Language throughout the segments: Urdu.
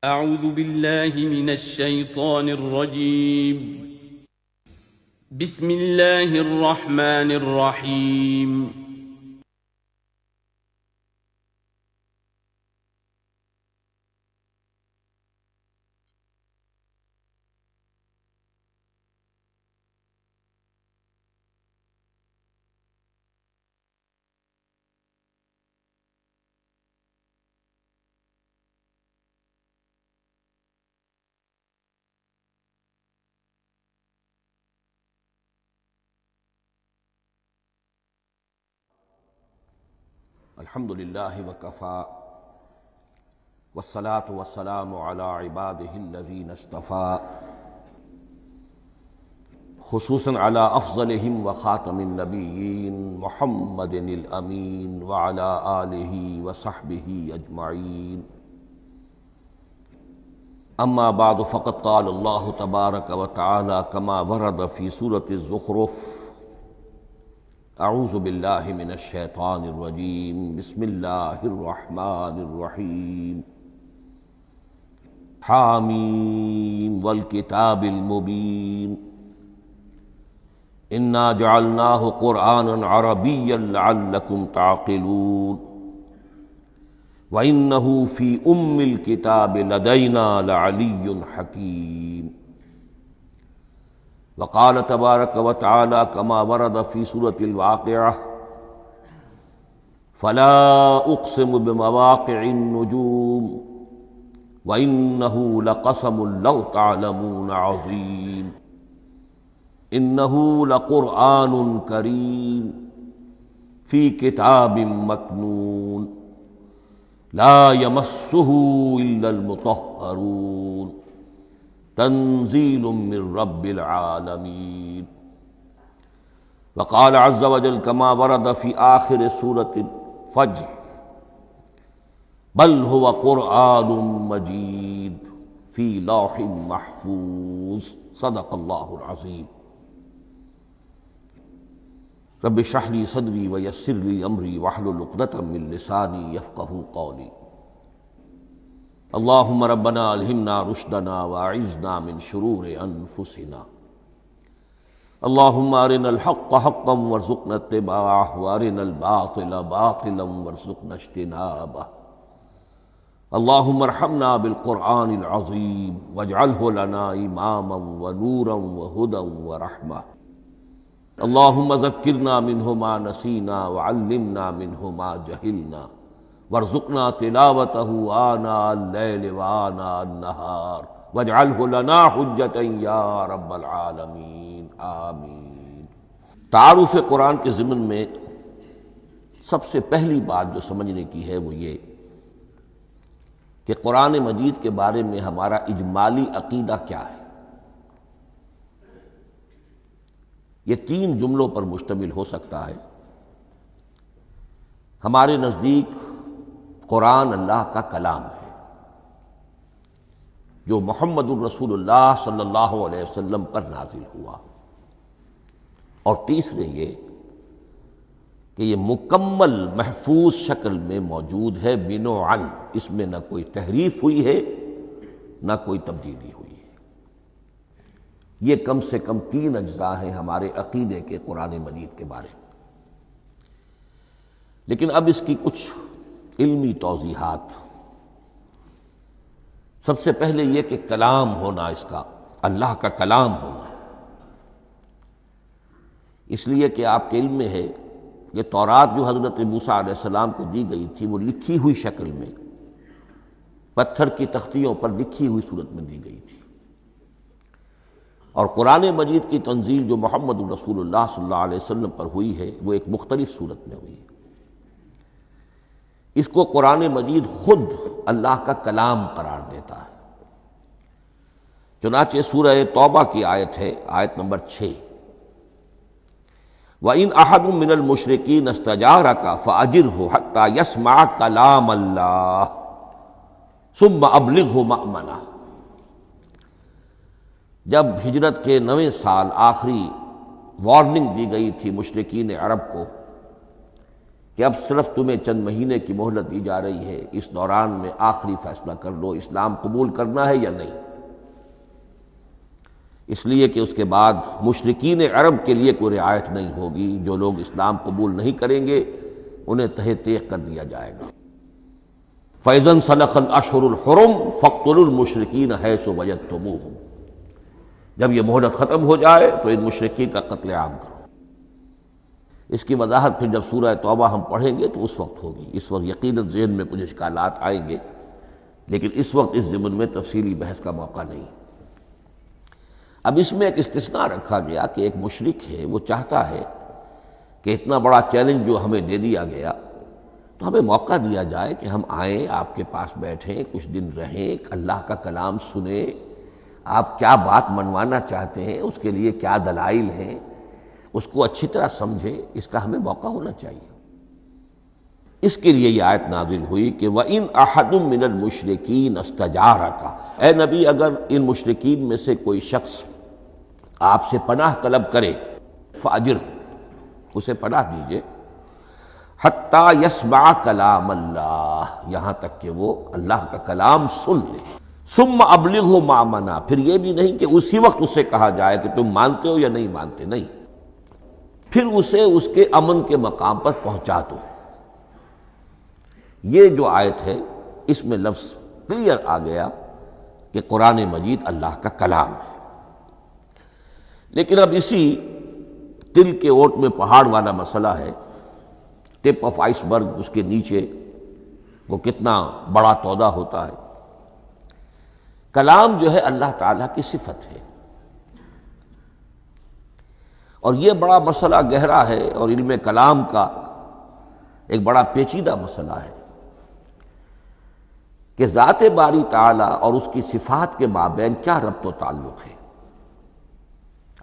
أعوذ بالله من الشيطان الرجيم. بسم الله الرحمن الرحيم. الحمد للہ وکفا والصلاة والسلام علی عبادہ الذین اصطفیٰ خصوصاً علی افضلہم وخاتم النبیین محمد الامین وعلی آلہ وصحبہ اجمعین. اما بعد فقد قال اللہ تبارک وتعالی کما ورد فی سورۃ الزخرف: اعوذ باللہ من الشیطان الرجیم بسم اللہ الرحمن الرحیم. حامیم والکتاب المبین انا جعلناہ قرآنا عربیا لعلکم تعقلون وَإِنَّهُ فِي أُمِّ الْكِتَابِ لَدَيْنَا لَعَلِيٌّ حَكِيمٌ. وقال تبارک وتعالی کما ورد فی سورۃ الواقعہ: فلا اقسم بمواقع النجوم وإنه لقسم لو تعلمون عظیم انه لقرآن کریم فی کتاب مکنون لا یمسہ الا المطہرون تنزیل من رب العالمین. وقال عز وجل کما ورد فی آخر سورة الفجر: بل هو قرآن مجید فی لوح محفوظ. صدق اللہ العظیم. رب اشرح لی صدری ویسر لی امری واحلل عقدۃ من لسانی یفقہوا قولی. اللہم ربنا الہمنا رشدنا واعذنا من شرور انفسنا. اللہم ارنا الحق حقا وارزقنا اتباعہ وارنا الباطل باطلا وارزقنا اجتنابہ. اللہم ارحمنا بالقرآن العظیم واجعلہ لنا اماما ونورا وہدی ورحمہ. اللہم ذکرنا منہ ما نسینا وعلمنا منہ ما جہلنا وارزقنا تلاوتہ آناء اللیل وآناء النہار واجعلہ لنا حجتا یا رب العالمین آمین. تعارف قرآن کے ضمن میں سب سے پہلی بات جو سمجھنے کی ہے وہ یہ کہ قرآن مجید کے بارے میں ہمارا اجمالی عقیدہ کیا ہے. یہ تین جملوں پر مشتمل ہو سکتا ہے. ہمارے نزدیک قرآن اللہ کا کلام ہے جو محمد الرسول اللہ صلی اللہ علیہ وسلم پر نازل ہوا. اور تیسرے یہ کہ یہ مکمل محفوظ شکل میں موجود ہے بنوعاً، اس میں نہ کوئی تحریف ہوئی ہے نہ کوئی تبدیلی ہوئی ہے. یہ کم سے کم تین اجزاء ہیں ہمارے عقیدے کے قرآن مجید کے بارے میں. لیکن اب اس کی کچھ علمی توضیحات. سب سے پہلے یہ کہ کلام ہونا، اس کا اللہ کا کلام ہونا، اس لیے کہ آپ کے علم میں ہے کہ تورات جو حضرت موسیٰ علیہ السلام کو دی گئی تھی وہ لکھی ہوئی شکل میں پتھر کی تختیوں پر لکھی ہوئی صورت میں دی گئی تھی، اور قرآن مجید کی تنزیل جو محمد الرسول اللہ صلی اللہ علیہ وسلم پر ہوئی ہے وہ ایک مختلف صورت میں ہوئی ہے. اس کو قرآن مجید خود اللہ کا کلام قرار دیتا ہے. چنانچہ سورہ توبہ کی آیت ہے، آیت نمبر 6: وَإِنْ أَحَدٌ مِّنَ الْمُشْرِكِينَ اسْتَجَارَكَ فَأَجِرْهُ حَتَّى يَسْمَعَ كَلَامَ اللَّهِ ثُمَّ أَبْلِغْهُ مَأْمَنَهُ. جب ہجرت کے 9ویں سال آخری وارننگ دی گئی تھی مشرکین عرب کو کہ اب صرف تمہیں چند مہینے کی مہلت دی جا رہی ہے، اس دوران میں آخری فیصلہ کر لو اسلام قبول کرنا ہے یا نہیں، اس لیے کہ اس کے بعد مشرکین عرب کے لیے کوئی رعایت نہیں ہوگی، جو لوگ اسلام قبول نہیں کریں گے انہیں تہہ تیغ کر دیا جائے گا۔ فَإِذَا انْسَلَخَ الْأَشْهُرُ الْحُرُمُ فَاقْتُلُوا الْمُشْرِكِينَ حَيْثُ وَجَدتُّمُوهُمْ، جب یہ مہلت ختم ہو جائے تو ان مشرکین کا قتل عام کرو۔ اس کی وضاحت پھر جب سورہ توبہ ہم پڑھیں گے تو اس وقت ہوگی، اس وقت یقیناً ذہن میں کچھ اشکالات آئیں گے، لیکن اس وقت اس ضمن میں تفصیلی بحث کا موقع نہیں۔ اب اس میں ایک استثناء رکھا گیا کہ ایک مشرک ہے، وہ چاہتا ہے کہ اتنا بڑا چیلنج جو ہمیں دے دیا گیا تو ہمیں موقع دیا جائے کہ ہم آئیں، آپ کے پاس بیٹھیں، کچھ دن رہیں، اللہ کا کلام سنیں، آپ کیا بات منوانا چاہتے ہیں، اس کے لیے کیا دلائل ہیں، اس کو اچھی طرح سمجھیں، اس کا ہمیں موقع ہونا چاہیے۔ اس کے لیے یہ آیت نازل ہوئی کہ وَإِنْ أَحَدٌ مِّنَ الْمُشْرِكِينَ اسْتَجَارَكَ، اے نبی اگر ان مشرکین میں سے کوئی شخص آپ سے پناہ طلب کرے فَأَجِرْهُ، اسے پناہ دیجئے، حَتَّى يَسْمَعَ كَلَامَ اللَّهِ، یہاں تک کہ وہ اللہ کا کلام سن لے، ثُمَّ أَبْلِغْهُ مَأْمَنًا، پھر یہ بھی نہیں کہ اسی وقت اسے کہا جائے کہ تم مانتے ہو یا نہیں مانتے، نہیں، پھر اسے اس کے امن کے مقام پر پہنچا دو۔ یہ جو آیت ہے اس میں لفظ کلیئر آ گیا کہ قرآن مجید اللہ کا کلام ہے، لیکن اب اسی تل کے اوٹ میں پہاڑ والا مسئلہ ہے، ٹپ آف آئس برگ، اس کے نیچے وہ کتنا بڑا تودہ ہوتا ہے۔ کلام جو ہے اللہ تعالیٰ کی صفت ہے، اور یہ بڑا مسئلہ گہرا ہے، اور علم کلام کا ایک بڑا پیچیدہ مسئلہ ہے کہ ذات باری تعالیٰ اور اس کی صفات کے مابین کیا ربط و تعلق ہے۔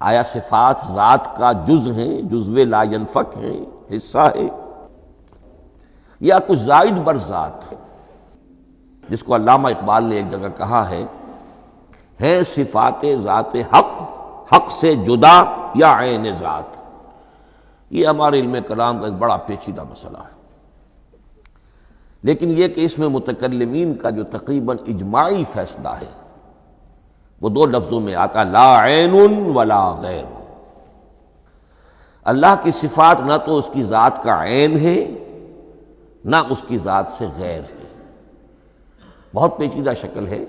آیا صفات ذات کا جز ہیں، جزو لا ینفک ہیں، حصہ ہے، یا کچھ زائد بر ذات، جس کو علامہ اقبال نے ایک جگہ کہا ہے صفات ذات حق، حق سے جدا یا عین ذات۔ یہ ہمارے علم کلام کا ایک بڑا پیچیدہ مسئلہ ہے، لیکن یہ کہ اس میں متکلمین کا جو تقریباً اجماعی فیصلہ ہے وہ دو لفظوں میں آتا، لا عین ولا غیر۔ اللہ کی صفات نہ تو اس کی ذات کا عین ہے نہ اس کی ذات سے غیر ہے، بہت پیچیدہ شکل ہے،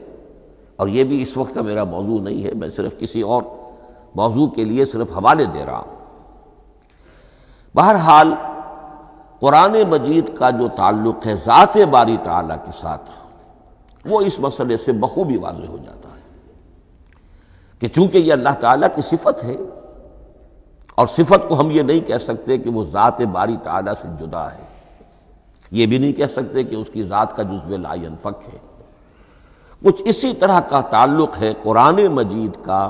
اور یہ بھی اس وقت کا میرا موضوع نہیں ہے، میں صرف کسی اور موضوع کے لیے صرف حوالے دے رہا ہوں۔ بہرحال قرآن مجید کا جو تعلق ہے ذات باری تعالیٰ کے ساتھ، وہ اس مسئلے سے بخوبی واضح ہو جاتا ہے کہ چونکہ یہ اللہ تعالیٰ کی صفت ہے، اور صفت کو ہم یہ نہیں کہہ سکتے کہ وہ ذات باری تعالیٰ سے جدا ہے، یہ بھی نہیں کہہ سکتے کہ اس کی ذات کا جزو لا ینفک ہے، کچھ اسی طرح کا تعلق ہے قرآن مجید کا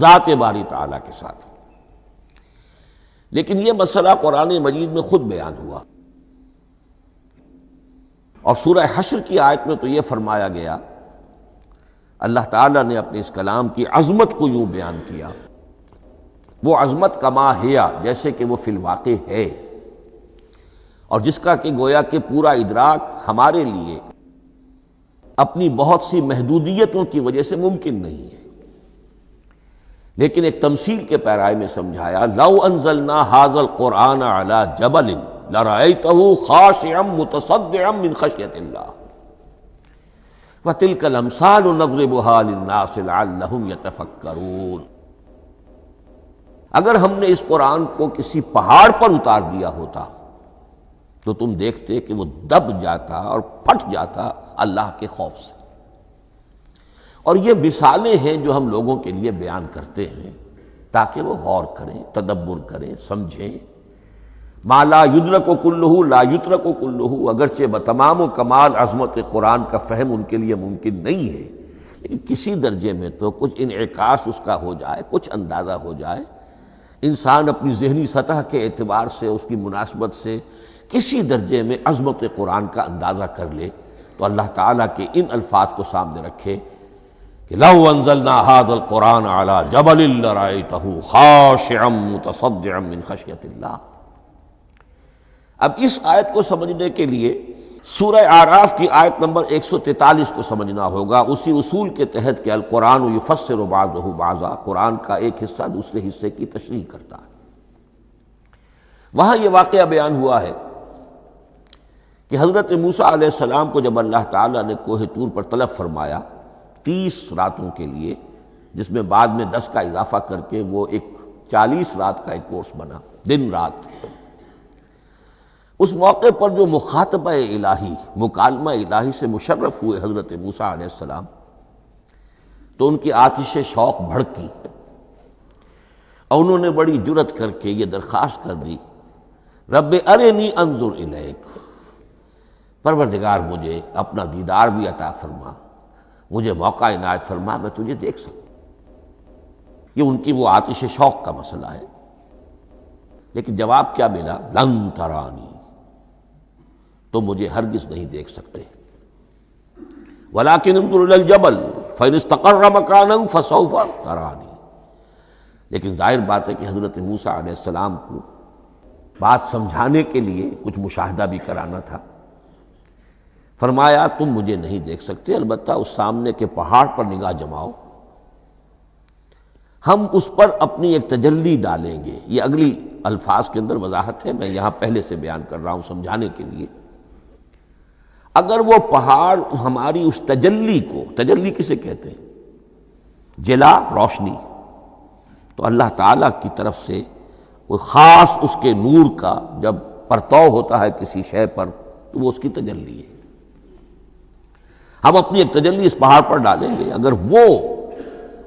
ذات باری تعالیٰ کے ساتھ۔ لیکن یہ مسئلہ قرآن مجید میں خود بیان ہوا، اور سورہ حشر کی آیت میں تو یہ فرمایا گیا، اللہ تعالیٰ نے اپنے اس کلام کی عظمت کو یوں بیان کیا، وہ عظمت کما ہیا، جیسے کہ وہ فی الواقع ہے، اور جس کا کہ گویا کہ پورا ادراک ہمارے لیے اپنی بہت سی محدودیتوں کی وجہ سے ممکن نہیں ہے، لیکن ایک تمثیل کے پیرائے میں سمجھایا، لو انزلنا ھذا القرآن علی جبل لرأیتہ خاشعا متصدعا من خشیۃ اللہ وتلک الامثال نضربها للناس لعلهم یتفکرون۔ اگر ہم نے اس قرآن کو کسی پہاڑ پر اتار دیا ہوتا تو تم دیکھتے کہ وہ دب جاتا اور پھٹ جاتا اللہ کے خوف سے۔ اور یہ مثالیں ہیں جو ہم لوگوں کے لیے بیان کرتے ہیں تاکہ وہ غور کریں، تدبر کریں، سمجھیں۔ ما لا یدرک کلہ لا یترک کلہ، اگرچہ بتمام و کمال عظمت قرآن کا فہم ان کے لیے ممکن نہیں ہے، لیکن کسی درجے میں تو کچھ انعکاس اس کا ہو جائے، کچھ اندازہ ہو جائے، انسان اپنی ذہنی سطح کے اعتبار سے، اس کی مناسبت سے کسی درجے میں عظمت قرآن کا اندازہ کر لے، تو اللہ تعالیٰ کے ان الفاظ کو سامنے رکھے کہ لو انزلنا ھذا القرآن علی جبل لرأیتہ خاشعا متصدعا من خشیۃ اللہ۔ اب اس آیت کو سمجھنے کے لیے سورہ اعراف کی آیت نمبر 143 کو سمجھنا ہوگا، اسی اصول کے تحت کہ القرآن یفسر بعضہ بعضا، قرآن کا ایک حصہ دوسرے حصے کی تشریح کرتا ہے۔ وہاں یہ واقعہ بیان ہوا ہے کہ حضرت موسیٰ علیہ السلام کو جب اللہ تعالیٰ نے کوہ طور پر طلب فرمایا 30 راتوں کے لیے، جس میں بعد میں 10 کا اضافہ کر کے وہ ایک 40 رات کا ایک کورس بنا، دن رات، اس موقع پر جو مخاطبہ الہی، مکالمہ الہی سے مشرف ہوئے حضرت موسیٰ علیہ السلام، تو ان کی آتش شوق بھڑکی اور انہوں نے بڑی جرأت کر کے یہ درخواست کر دی، رب ارنی انظر الیک، پروردگار مجھے اپنا دیدار بھی عطا فرما، مجھے موقع عنایت فرما، میں تجھے دیکھ سکوں۔ یہ ان کی وہ آتش شوق کا مسئلہ ہے۔ لیکن جواب کیا ملا؟ لن ترانی، تو مجھے ہرگز نہیں دیکھ سکتے، ولکن انظر الی الجبل فإن استقر مکانہ فسوف ترانی۔ لیکن ظاہر بات ہے کہ حضرت موسیٰ علیہ السلام کو بات سمجھانے کے لیے کچھ مشاہدہ بھی کرانا تھا۔ فرمایا تم مجھے نہیں دیکھ سکتے، البتہ اس سامنے کے پہاڑ پر نگاہ جماؤ، ہم اس پر اپنی ایک تجلی ڈالیں گے۔ یہ اگلی الفاظ کے اندر وضاحت ہے، میں یہاں پہلے سے بیان کر رہا ہوں سمجھانے کے لیے۔ اگر وہ پہاڑ ہماری اس تجلی کو، تجلی کسے کہتے ہیں؟ جلا، روشنی، تو اللہ تعالیٰ کی طرف سے کوئی خاص اس کے نور کا جب پرتو ہوتا ہے کسی شے پر تو وہ اس کی تجلی ہے۔ ہم اپنی ایک تجلی اس پہاڑ پر ڈالیں گے، اگر وہ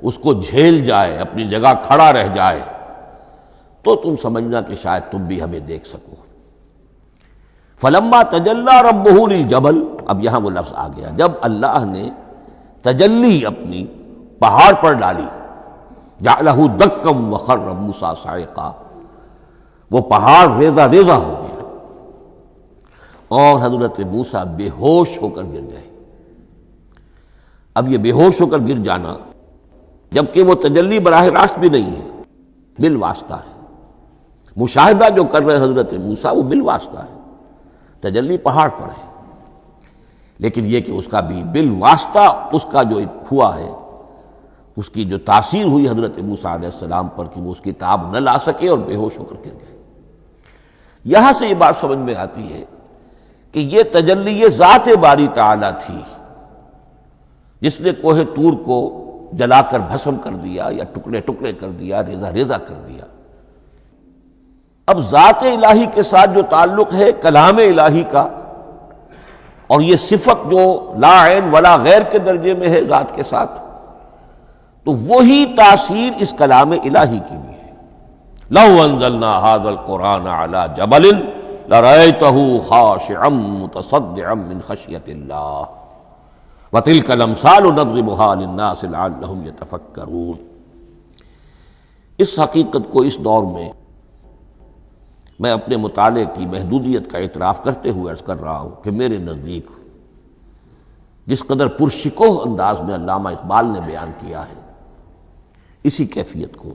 اس کو جھیل جائے، اپنی جگہ کھڑا رہ جائے، تو تم سمجھنا کہ شاید تم بھی ہمیں دیکھ سکو۔ فلما تجلی ربہ للجبل، اب یہاں وہ لفظ آ گیا، جب اللہ نے تجلی اپنی پہاڑ پر ڈالی، جعلہ دکا وخر موسیٰ صعقا، وہ پہاڑ ریزہ ریزہ ہو گیا اور حضرت موسیٰ بے ہوش ہو کر گر گئے۔ اب یہ بے ہوش ہو کر گر جانا، جبکہ وہ تجلی براہ راست بھی نہیں ہے، بالواسطہ ہے۔ مشاہدہ جو کر رہے حضرت موسیٰ وہ بالواسطہ ہے، تجلی پہاڑ پر ہے، لیکن یہ کہ اس کا بھی بالواسطہ اس کا جو ہوا ہے، اس کی جو تاثیر ہوئی حضرت موسیٰ علیہ السلام پر کہ وہ اس کی تاب نہ لا سکے اور بے ہوش ہو کر گر گئے۔ یہاں سے یہ بات سمجھ میں آتی ہے کہ یہ تجلی یہ ذات باری تعالیٰ تھی جس نے کوہ طور کو جلا کر بھسم کر دیا یا ٹکڑے ٹکڑے کر دیا، ریزہ ریزہ کر دیا۔ اب ذات الہی کے ساتھ جو تعلق ہے کلام الہی کا، اور یہ صفت جو لا عین ولا غیر کے درجے میں ہے ذات کے ساتھ، تو وہی تاثیر اس کلام الہی کی بھی ہے۔ لو انزلنا هذا القرآن على جبل لرأيته خاشعا متصدعا من خشية الله وتلك الامثال نضربها للناس لعلهم يتفكرون۔ اس حقیقت کو اس دور میں میں اپنے مطالعے کی محدودیت کا اعتراف کرتے ہوئے عرض کر رہا ہوں کہ میرے نزدیک جس قدر پرشکوہ انداز میں علامہ اقبال نے بیان کیا ہے اسی کیفیت کو،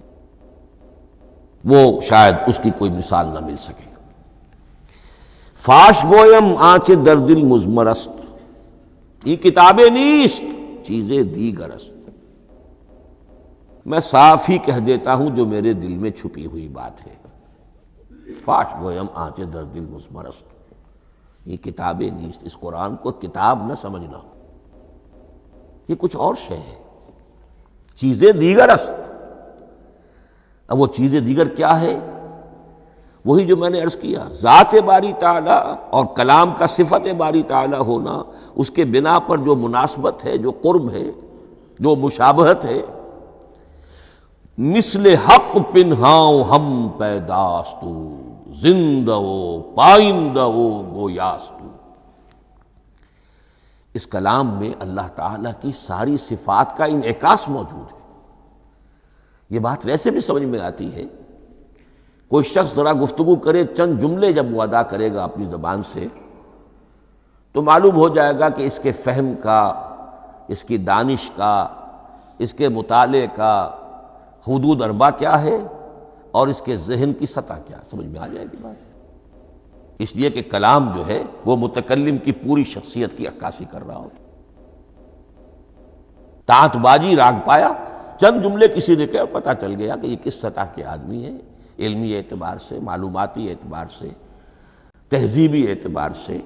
وہ شاید اس کی کوئی مثال نہ مل سکے۔ فاش گویم آنچ در دل مزمرست، یہ کتابیں نیست چیزیں دیگر است۔ میں صاف ہی کہہ دیتا ہوں جو میرے دل میں چھپی ہوئی بات ہے۔ فاش گویم آنچ در دل مزمرست، یہ کتابیں نیست، اس قرآن کو کتاب نہ سمجھنا، یہ کچھ اور شے ہے، چیزیں دیگر است۔ اب وہ چیزیں دیگر کیا ہے؟ وہی جو میں نے عرض کیا، ذات باری تعالی اور کلام کا صفت باری تعالی ہونا، اس کے بنا پر جو مناسبت ہے، جو قرب ہے، جو مشابہت ہے۔ مثل حق پنہاؤ ہم پیداستو، زندہ و پائندہ و گویاستو۔ اس کلام میں اللہ تعالیٰ کی ساری صفات کا انعکاس موجود ہے۔ یہ بات ویسے بھی سمجھ میں آتی ہے، کوئی شخص ذرا گفتگو کرے، چند جملے جب وہ ادا کرے گا اپنی زبان سے، تو معلوم ہو جائے گا کہ اس کے فہم کا، اس کی دانش کا، اس کے مطالعے کا حدود اربع کیا ہے اور اس کے ذہن کی سطح کیا، سمجھ میں آ جائے گی بات۔ اس لیے کہ کلام جو ہے وہ متکلم کی پوری شخصیت کی عکاسی کر رہا ہوتا. تانت بازی راگ پایا، چند جملے کسی نے کہا، پتہ چل گیا کہ یہ کس سطح کے آدمی ہیں، علمی اعتبار سے، معلوماتی اعتبار سے، تہذیبی اعتبار سے،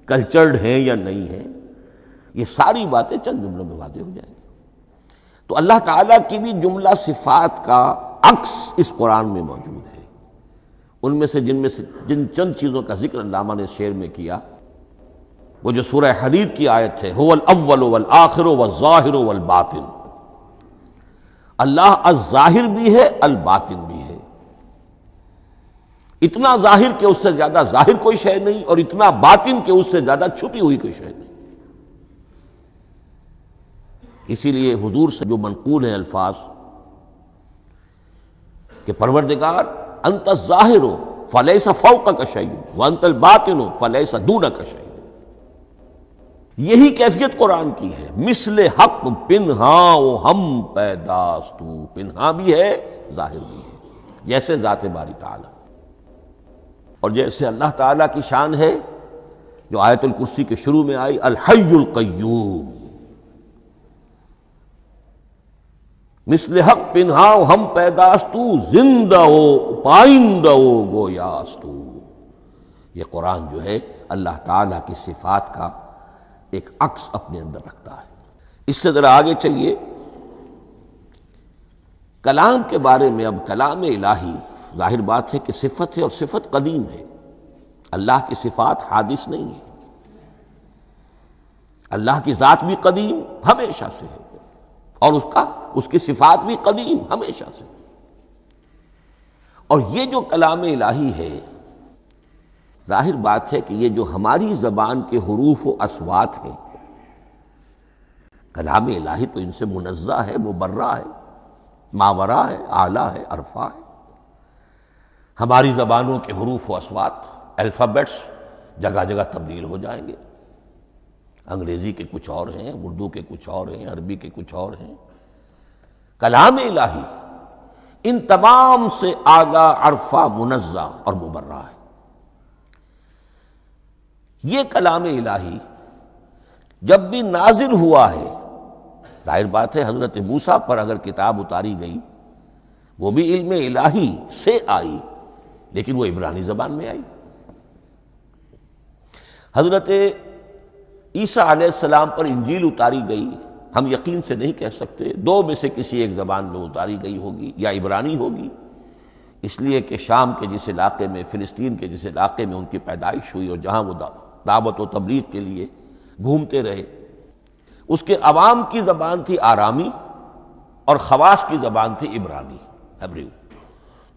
کلچرڈ ہیں یا نہیں ہیں. یہ ساری باتیں چند جملوں میں واضح ہو جائیں گی. تو اللہ تعالیٰ کی بھی جملہ صفات کا عکس اس قرآن میں موجود ہے. ان میں سے جن چند چیزوں کا ذکر علامہ نے شعر میں کیا، وہ جو سورہ حدید کی آیت ہے، هو الاول والآخر والظاہر والباطن. اللہ الظاہر بھی ہے، الباطن بھی ہے. اتنا ظاہر کہ اس سے زیادہ ظاہر کوئی شے نہیں، اور اتنا باطن کہ اس سے زیادہ چھپی ہوئی کوئی شے نہیں. اسی لیے حضور سے جو منقول ہیں الفاظ کہ پروردگار انت الظاہر فلیس فوقک شیء وانت الباطن فلیس دونک شیء. یہی کیفیت قرآن کی ہے. مثل حق پنہاں و ہم پیداستو، پنہاں بھی ہے ظاہر بھی ہے، جیسے ذات باری تعالی. اور جیسے اللہ تعالیٰ کی شان ہے جو آیت الکرسی کے شروع میں آئی، الحی القیوم. مثل حق پنہاں و ہم پیداستو، زندہ و پائندہ و گویاستو. یہ قرآن جو ہے اللہ تعالیٰ کی صفات کا ایک عکس اپنے اندر رکھتا ہے. اس سے ذرا آگے چلیے. کلام کے بارے میں اب کلام الہی ظاہر بات ہے کہ صفت ہے، اور صفت قدیم ہے. اللہ کی صفات حادث نہیں ہے. اللہ کی ذات بھی قدیم ہمیشہ سے ہے، اور اس کی صفات بھی قدیم ہمیشہ سے. اور یہ جو کلام الہی ہے، ظاہر بات ہے کہ یہ جو ہماری زبان کے حروف و اصوات ہیں، کلام الہی تو ان سے منزہ ہے، مبرہ ہے، ماورا ہے، اعلیٰ ہے، عرفہ ہے. ہماری زبانوں کے حروف و اصوات، الفابیٹس جگہ جگہ تبدیل ہو جائیں گے. انگریزی کے کچھ اور ہیں، اردو کے کچھ اور ہیں، عربی کے کچھ اور ہیں. کلام الہی ان تمام سے آگاہ، عرفہ، منزہ اور مبرہ ہے. یہ کلام الہی جب بھی نازل ہوا ہے، ظاہر بات ہے حضرت موسیٰ پر اگر کتاب اتاری گئی وہ بھی علم الہی سے آئی، لیکن وہ عبرانی زبان میں آئی. حضرت عیسیٰ علیہ السلام پر انجیل اتاری گئی، ہم یقین سے نہیں کہہ سکتے، دو میں سے کسی ایک زبان میں اتاری گئی ہوگی، یا عبرانی ہوگی، اس لیے کہ شام کے جس علاقے میں، فلسطین کے جس علاقے میں ان کی پیدائش ہوئی اور جہاں وہ دعوت و تبلیغ کے لیے گھومتے رہے، اس کے عوام کی زبان تھی آرامی، اور خواص کی زبان تھی عبرانی، ہیبریو.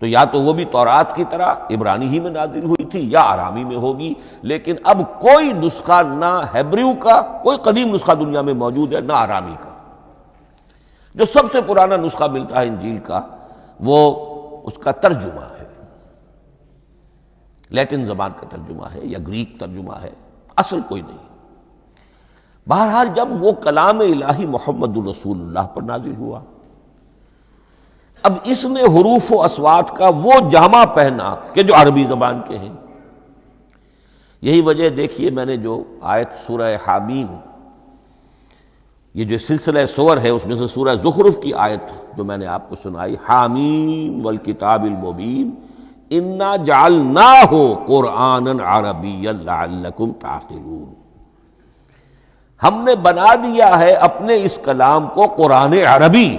تو یا تو وہ بھی تورات کی طرح عبرانی ہی میں نازل ہوئی تھی، یا آرامی میں ہوگی. لیکن اب کوئی نسخہ نہ ہیبریو کا، کوئی قدیم نسخہ دنیا میں موجود ہے، نہ آرامی کا. جو سب سے پرانا نسخہ ملتا ہے انجیل کا، وہ اس کا ترجمہ ہے، لیٹن زبان کا ترجمہ ہے یا گریک ترجمہ ہے، اصل کوئی نہیں. بہرحال جب وہ کلام الہی محمد الرسول اللہ پر نازل ہوا، اب اس نے حروف و اصوات کا وہ جامہ پہنا کہ جو عربی زبان کے ہیں. یہی وجہ دیکھیے، میں نے جو آیت سورہ حامیم، یہ جو سلسلہ سور ہے اس میں سے سورہ زخرف کی آیت جو میں نے آپ کو سنائی، حامیم والکتاب المبین انا جعلناہ قرآنا عربیا لعلکم تعقلون. ہم نے بنا دیا ہے اپنے اس کلام کو قرآن عربی،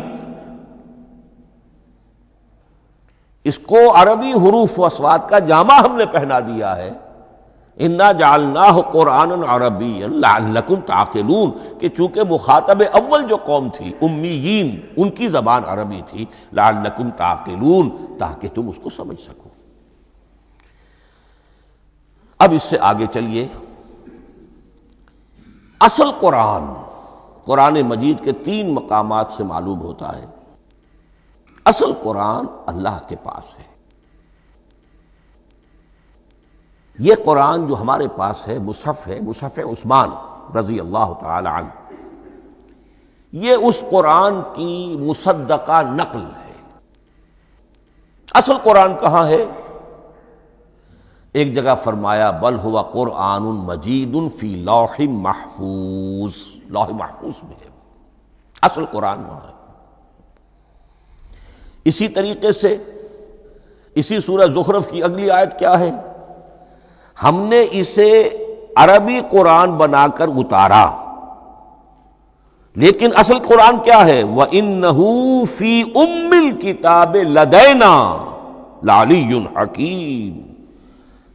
اس کو عربی حروف و اصوات کا جامہ ہم نے پہنا دیا ہے. انا جعلناہ قرآنا عربیا لعلکم تعقلون، کہ چونکہ مخاطب اول جو قوم تھی امیین، ان کی زبان عربی تھی، لعلکم تعقلون، تاکہ تم اس کو سمجھ سکو. اب اس سے آگے چلیے. اصل قرآن مجید کے 3 مقامات سے معلوم ہوتا ہے. اصل قرآن اللہ کے پاس ہے. یہ قرآن جو ہمارے پاس ہے، مصحف ہے، مصحف عثمان رضی اللہ تعالی عنہ، یہ اس قرآن کی مصدقہ نقل ہے. اصل قرآن کہاں ہے؟ ایک جگہ فرمایا بل ہوا قرآن مجید فی لوح محفوظ، لوح محفوظ میں ہے، اصل قرآن وہاں ہے۔ اسی طریقے سے اسی سورہ زخرف کی اگلی آیت کیا ہے؟ ہم نے اسے عربی قرآن بنا کر اتارا، لیکن اصل قرآن کیا ہے؟ وَإِنَّهُ فِي أُمِّ الْكِتَابِ لَدَيْنَا لَعَلِيٌّ حَكِيمٌ،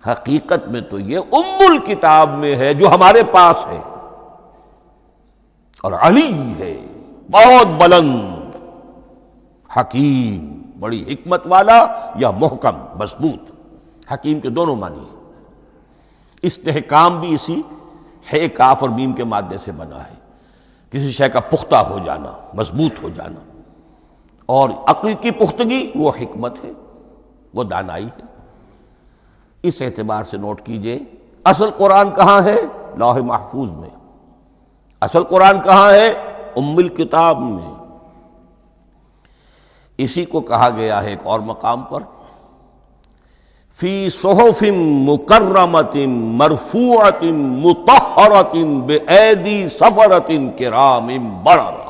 حقیقت میں تو یہ ام الکتاب میں ہے جو ہمارے پاس ہے، اور علی ہے بہت بلند، حکیم بڑی حکمت والا، یا محکم مضبوط۔ حکیم کے دونوں معنی ہیں۔ استحکام بھی اسی ہے کاف اور میم کے مادے سے بنا ہے، کسی شے کا پختہ ہو جانا، مضبوط ہو جانا، اور عقل کی پختگی وہ حکمت ہے، وہ دانائی ہے۔ اس اعتبار سے نوٹ کیجئے اصل قرآن کہاں ہے؟ لوح محفوظ میں۔ اصل قرآن کہاں ہے؟ ام الکتاب میں۔ اسی کو کہا گیا ہے ایک اور مقام پر فی صحف مکرمۃ مرفوعۃ مطہرۃ بایدی سفرۃ کرام بررہ۔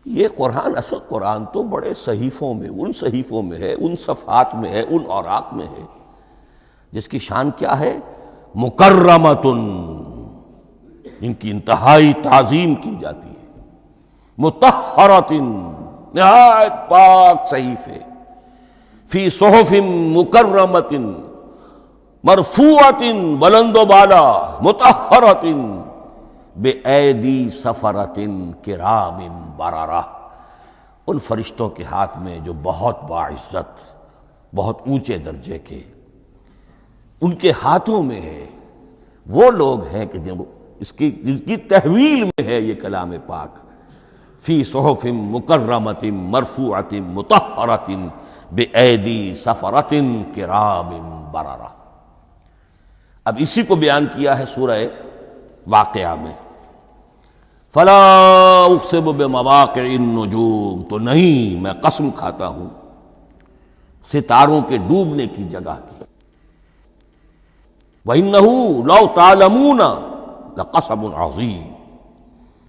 یہ قرآن، اصل قرآن تو بڑے صحیفوں میں، ان صحیفوں میں ہے، ان صفحات میں ہے، ان اوراق میں ہے، جس کی شان کیا ہے؟ مکرمۃ، ان کی انتہائی تعظیم کی جاتی ہے، مطہرۃ، نہایت پاک صحیفے، فی صحف مکرمۃ مرفوعۃ، بلند و بالا، مطہرۃ بِأَيْدِي سَفَرَةٍ كِرَامٍ بَرَرَةٍ، ان فرشتوں کے ہاتھ میں جو بہت باعزت، بہت اونچے درجے کے، ان کے ہاتھوں میں ہے۔ وہ لوگ ہیں کہ جن کی تحویل میں ہے یہ کلام پاک، فی صحف مکرمۃ مرفوعۃ مطہرۃ بِأَيْدِي سَفَرَةٍ كِرَامٍ بَرَرَةٍ۔ اب اسی کو بیان کیا ہے سورہ واقعہ میں، فلا اقسم بمواقع النجوم، تو نہیں، میں قسم کھاتا ہوں ستاروں کے ڈوبنے کی جگہ کی۔ وَإِنَّهُ لَوْ تَعْلَمُونَ لَقَسَمٌ عَظِيمٌ،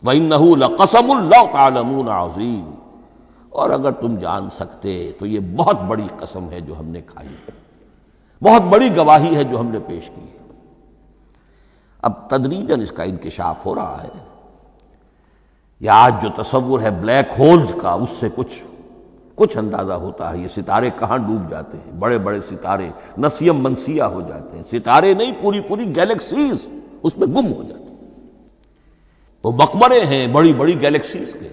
وَإِنَّهُ لَقَسَمٌ لَوْ تَعْلَمُونَ عَظِيمٌ، اور اگر تم جان سکتے تو یہ بہت بڑی قسم ہے جو ہم نے کھائی ہے، بہت بڑی گواہی ہے جو ہم نے پیش کی ہے۔ اب تدریجاً اس کا انکشاف ہو رہا ہے۔ یا آج جو تصور ہے بلیک ہولز کا، اس سے کچھ اندازہ ہوتا ہے یہ ستارے کہاں ڈوب جاتے ہیں، بڑے بڑے ستارے نسیم منسیہ ہو جاتے ہیں، ستارے نہیں، پوری گیلیکسیز اس میں گم ہو جاتے ہیں، وہ مقبرے ہیں بڑی بڑی گیلیکسیز کے۔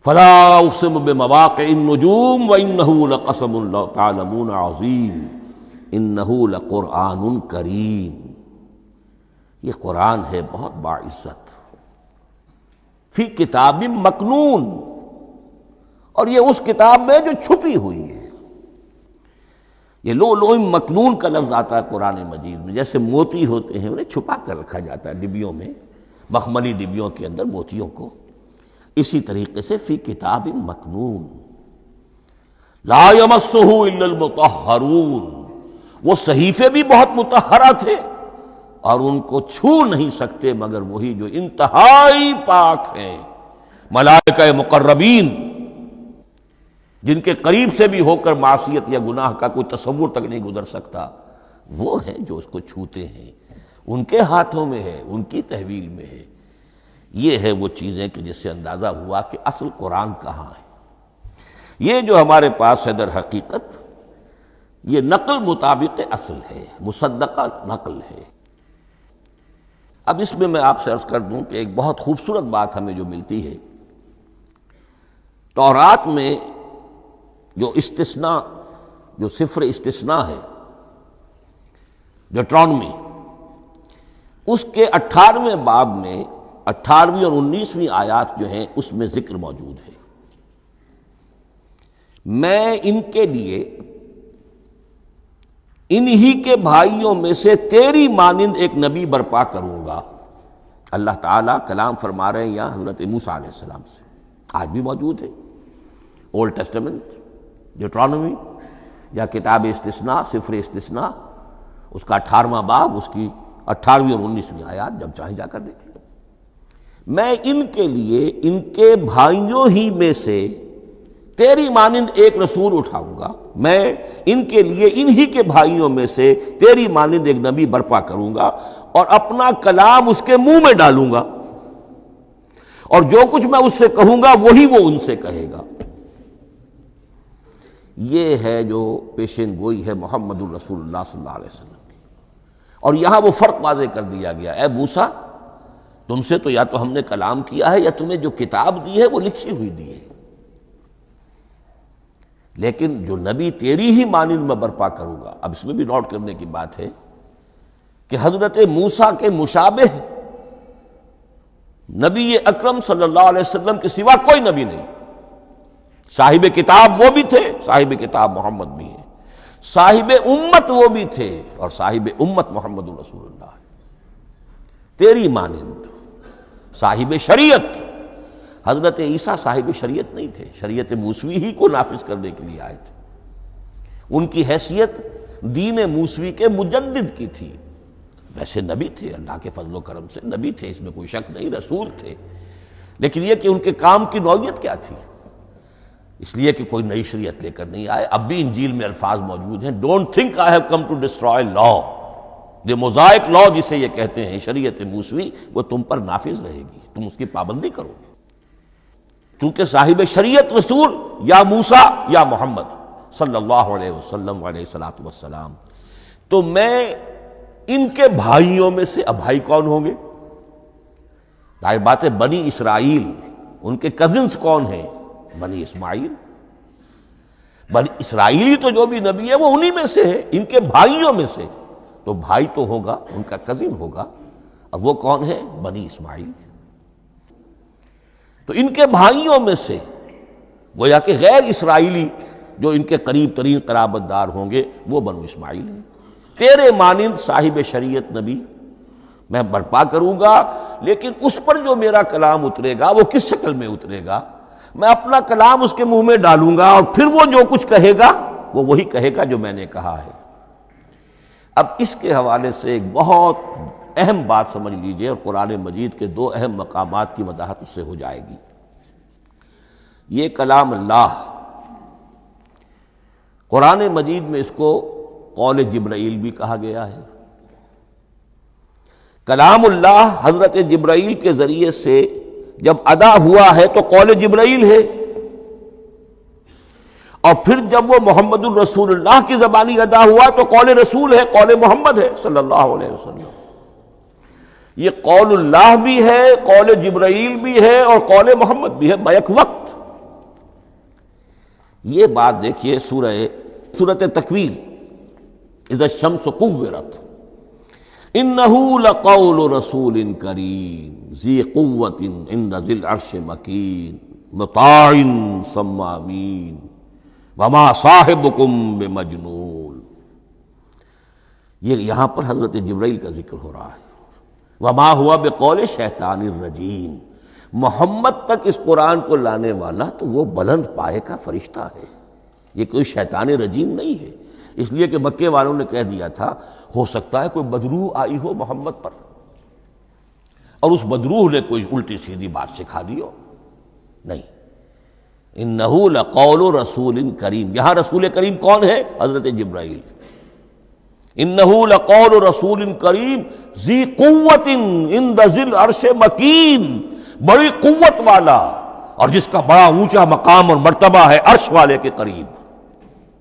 فلا اقسم بمواقع النجوم وانه لقسم لو تعلمون عظیم انه لقرآن کریم، یہ قرآن ہے بہت باعزت، فی کتاب مکنون، اور یہ اس کتاب میں جو چھپی ہوئی ہے۔ یہ لؤلؤ مکنون کا لفظ آتا ہے قرآن مجید میں، جیسے موتی ہوتے ہیں انہیں چھپا کر رکھا جاتا ہے ڈبیوں میں، مخملی ڈبیوں کے اندر موتیوں کو، اسی طریقے سے فی کتاب مکنون لا یمسہ الا المطہرون، وہ صحیفے بھی بہت مطہرہ تھے اور ان کو چھو نہیں سکتے مگر وہی جو انتہائی پاک ہیں، ملائکہ مقربین، جن کے قریب سے بھی ہو کر معصیت یا گناہ کا کوئی تصور تک نہیں گزر سکتا، وہ ہیں جو اس کو چھوتے ہیں، ان کے ہاتھوں میں ہے، ان کی تحویل میں ہے۔ یہ ہے وہ چیزیں کہ جس سے اندازہ ہوا کہ اصل قرآن کہاں ہے۔ یہ جو ہمارے پاس ہے در حقیقت یہ نقل مطابق اصل ہے، مصدقہ نقل ہے۔ اب اس میں آپ سے عرض کر دوں کہ ایک بہت خوبصورت بات ہمیں جو ملتی ہے، تورات میں جو استثناء، جو صفر استثناء ہے، ڈیوٹرانومی، اس کے 18ویں باب میں 18ویں اور 19ویں آیات جو ہیں اس میں ذکر موجود ہے، میں ان کے لیے انہی کے بھائیوں میں سے تیری مانند ایک نبی برپا کروں گا۔ اللہ تعالیٰ کلام فرما رہے ہیں یہاں حضرت موسیٰ علیہ السلام سے، آج بھی موجود ہے، اولڈ ٹیسٹمنٹ، ڈیوٹرانومی، یا کتاب استثناء سفر استثناء اس کا 18واں باب، اس کی 18ویں اور 19ویں آیات، جب چاہیں جا کر دیکھ لیں۔ میں ان کے لیے ان کے بھائیوں ہی میں سے تیری مانند ایک رسول اٹھاؤں گا، میں ان کے لیے انہی کے بھائیوں میں سے تیری مانند ایک نبی برپا کروں گا اور اپنا کلام اس کے منہ میں ڈالوں گا، اور جو کچھ میں اس سے کہوں گا وہی وہ ان سے کہے گا۔ یہ ہے جو پیشین گوئی ہے محمد الرسول اللہ صلی اللہ علیہ وسلم کی۔ اور یہاں وہ فرق واضح کر دیا گیا، اے موسیٰ تم سے تو یا تو ہم نے کلام کیا ہے یا تمہیں جو کتاب دی ہے وہ لکھی ہوئی دی ہے، لیکن جو نبی تیری ہی مانند میں برپا کروں گا۔ اب اس میں بھی نوٹ کرنے کی بات ہے کہ حضرت موسیٰ کے مشابہ نبی اکرم صلی اللہ علیہ وسلم کے سوا کوئی نبی نہیں۔ صاحب کتاب وہ بھی تھے، صاحب کتاب محمد بھی ہیں، صاحب امت وہ بھی تھے، اور صاحب امت محمد رسول اللہ ہے تیری مانند۔ صاحب شریعت، حضرت عیسیٰ صاحب شریعت نہیں تھے، شریعت موسوی ہی کو نافذ کرنے کے لیے آئے تھے۔ ان کی حیثیت دین موسوی کے مجدد کی تھی، ویسے نبی تھے، اللہ کے فضل و کرم سے نبی تھے، اس میں کوئی شک نہیں، رسول تھے، لیکن یہ کہ ان کے کام کی نوعیت کیا تھی، اس لیے کہ کوئی نئی شریعت لے کر نہیں آئے۔ اب بھی انجیل میں الفاظ موجود ہیں، don't think I have come to destroy law, یہ موزائک لا جسے یہ کہتے ہیں، شریعت موسوی، وہ تم پر نافذ رہے گی، تم اس کی پابندی کرو گے، چونکہ صاحب شریعت رسول یا موسیٰ یا محمد صلی اللہ علیہ وسلم علیہ الصلوۃ والسلام۔ تو میں ان کے بھائیوں میں سے، اب بھائی کون ہوں گے؟ ظاہر بات ہے بنی اسرائیل، ان کے کزنز کون ہیں؟ بنی اسماعیل۔ بنی اسرائیلی تو جو بھی نبی ہے وہ انہی میں سے ہے، ان کے بھائیوں میں سے، تو بھائی تو ہوگا، ان کا کزن ہوگا، اب وہ کون ہے؟ بنی اسماعیل۔ تو ان کے بھائیوں میں سے گویا کہ غیر اسرائیلی جو ان کے قریب ترین قرابت دار ہوں گے وہ بنو اسماعیل ہیں۔ تیرے مانند صاحب شریعت نبی میں برپا کروں گا، لیکن اس پر جو میرا کلام اترے گا وہ کس شکل میں اترے گا؟ میں اپنا کلام اس کے منہ میں ڈالوں گا، اور پھر وہ جو کچھ کہے گا وہ وہی کہے گا جو میں نے کہا ہے۔ اب اس کے حوالے سے ایک بہت اہم بات سمجھ لیجئے، اور قرآن مجید کے دو اہم مقامات کی وضاحت اس سے ہو جائے گی۔ یہ کلام اللہ، قرآن مجید میں اس کو قول جبرائیل بھی کہا گیا ہے۔ کلام اللہ حضرت جبرائیل کے ذریعے سے جب ادا ہوا ہے تو قول جبرائیل ہے، اور پھر جب وہ محمد الرسول اللہ کی زبانی ادا ہوا تو قول رسول ہے، قول محمد ہے صلی اللہ علیہ وسلم۔ یہ قول اللہ بھی ہے، قول جبرائیل بھی ہے، اور قول محمد بھی ہے بیک وقت۔ یہ بات دیکھیے سورۃ تکویر، اذا الشمس کورت، انہ لقول رسول کریم ذی قوت عند ذی العرش مکین مطاع ثم امین وما صاحبکم بمجنون۔ یہ یہاں پر حضرت جبرائیل کا ذکر ہو رہا ہے۔ وما ہوا بقول شیطان الرجیم، محمد تک اس قرآن کو لانے والا تو وہ بلند پائے کا فرشتہ ہے، یہ کوئی شیطان رجیم نہیں ہے۔ اس لیے کہ مکے والوں نے کہہ دیا تھا ہو سکتا ہے کوئی بدروح آئی ہو محمد پر، اور اس بدروح نے کوئی الٹی سیدھی بات سکھا دی ہو، نہیں۔ انہ لقول رسول کریم، یہاں رسول کریم کون ہے؟ حضرت جبرائیل۔ انہ لقول رسول کریم ذی قوت عند ذی العرش مکین، بڑی قوت والا اور جس کا بڑا اونچا مقام اور مرتبہ ہے عرش والے کے قریب۔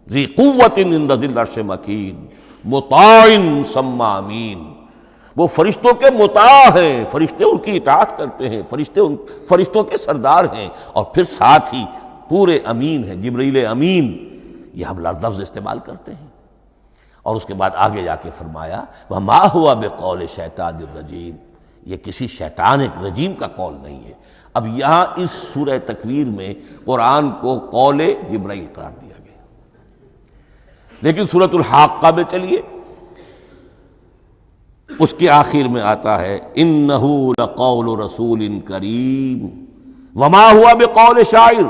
ذی قوت عند ذی العرش مکین مطاع ثم امین، وہ فرشتوں کے مطاع ہیں، فرشتے ان کی اطاعت کرتے ہیں، فرشتوں کے سردار ہیں، اور پھر ساتھ ہی پورے امین ہیں، جبرائیل امین، یہ ہم لفظ استعمال کرتے ہیں۔ اور اس کے بعد آگے جا کے فرمایا وما ہوا بقول شیطان الرجیم، یہ کسی شیطان رجیم کا قول نہیں ہے۔ اب یہاں اس سورہ تکویر میں قرآن کو قول جبرائیل قرار دیا گیا، لیکن سورۃ الحاقہ میں چلیے، اس کے آخر میں آتا ہے انہ لقول رسول کریم وما ہوا بقول شاعر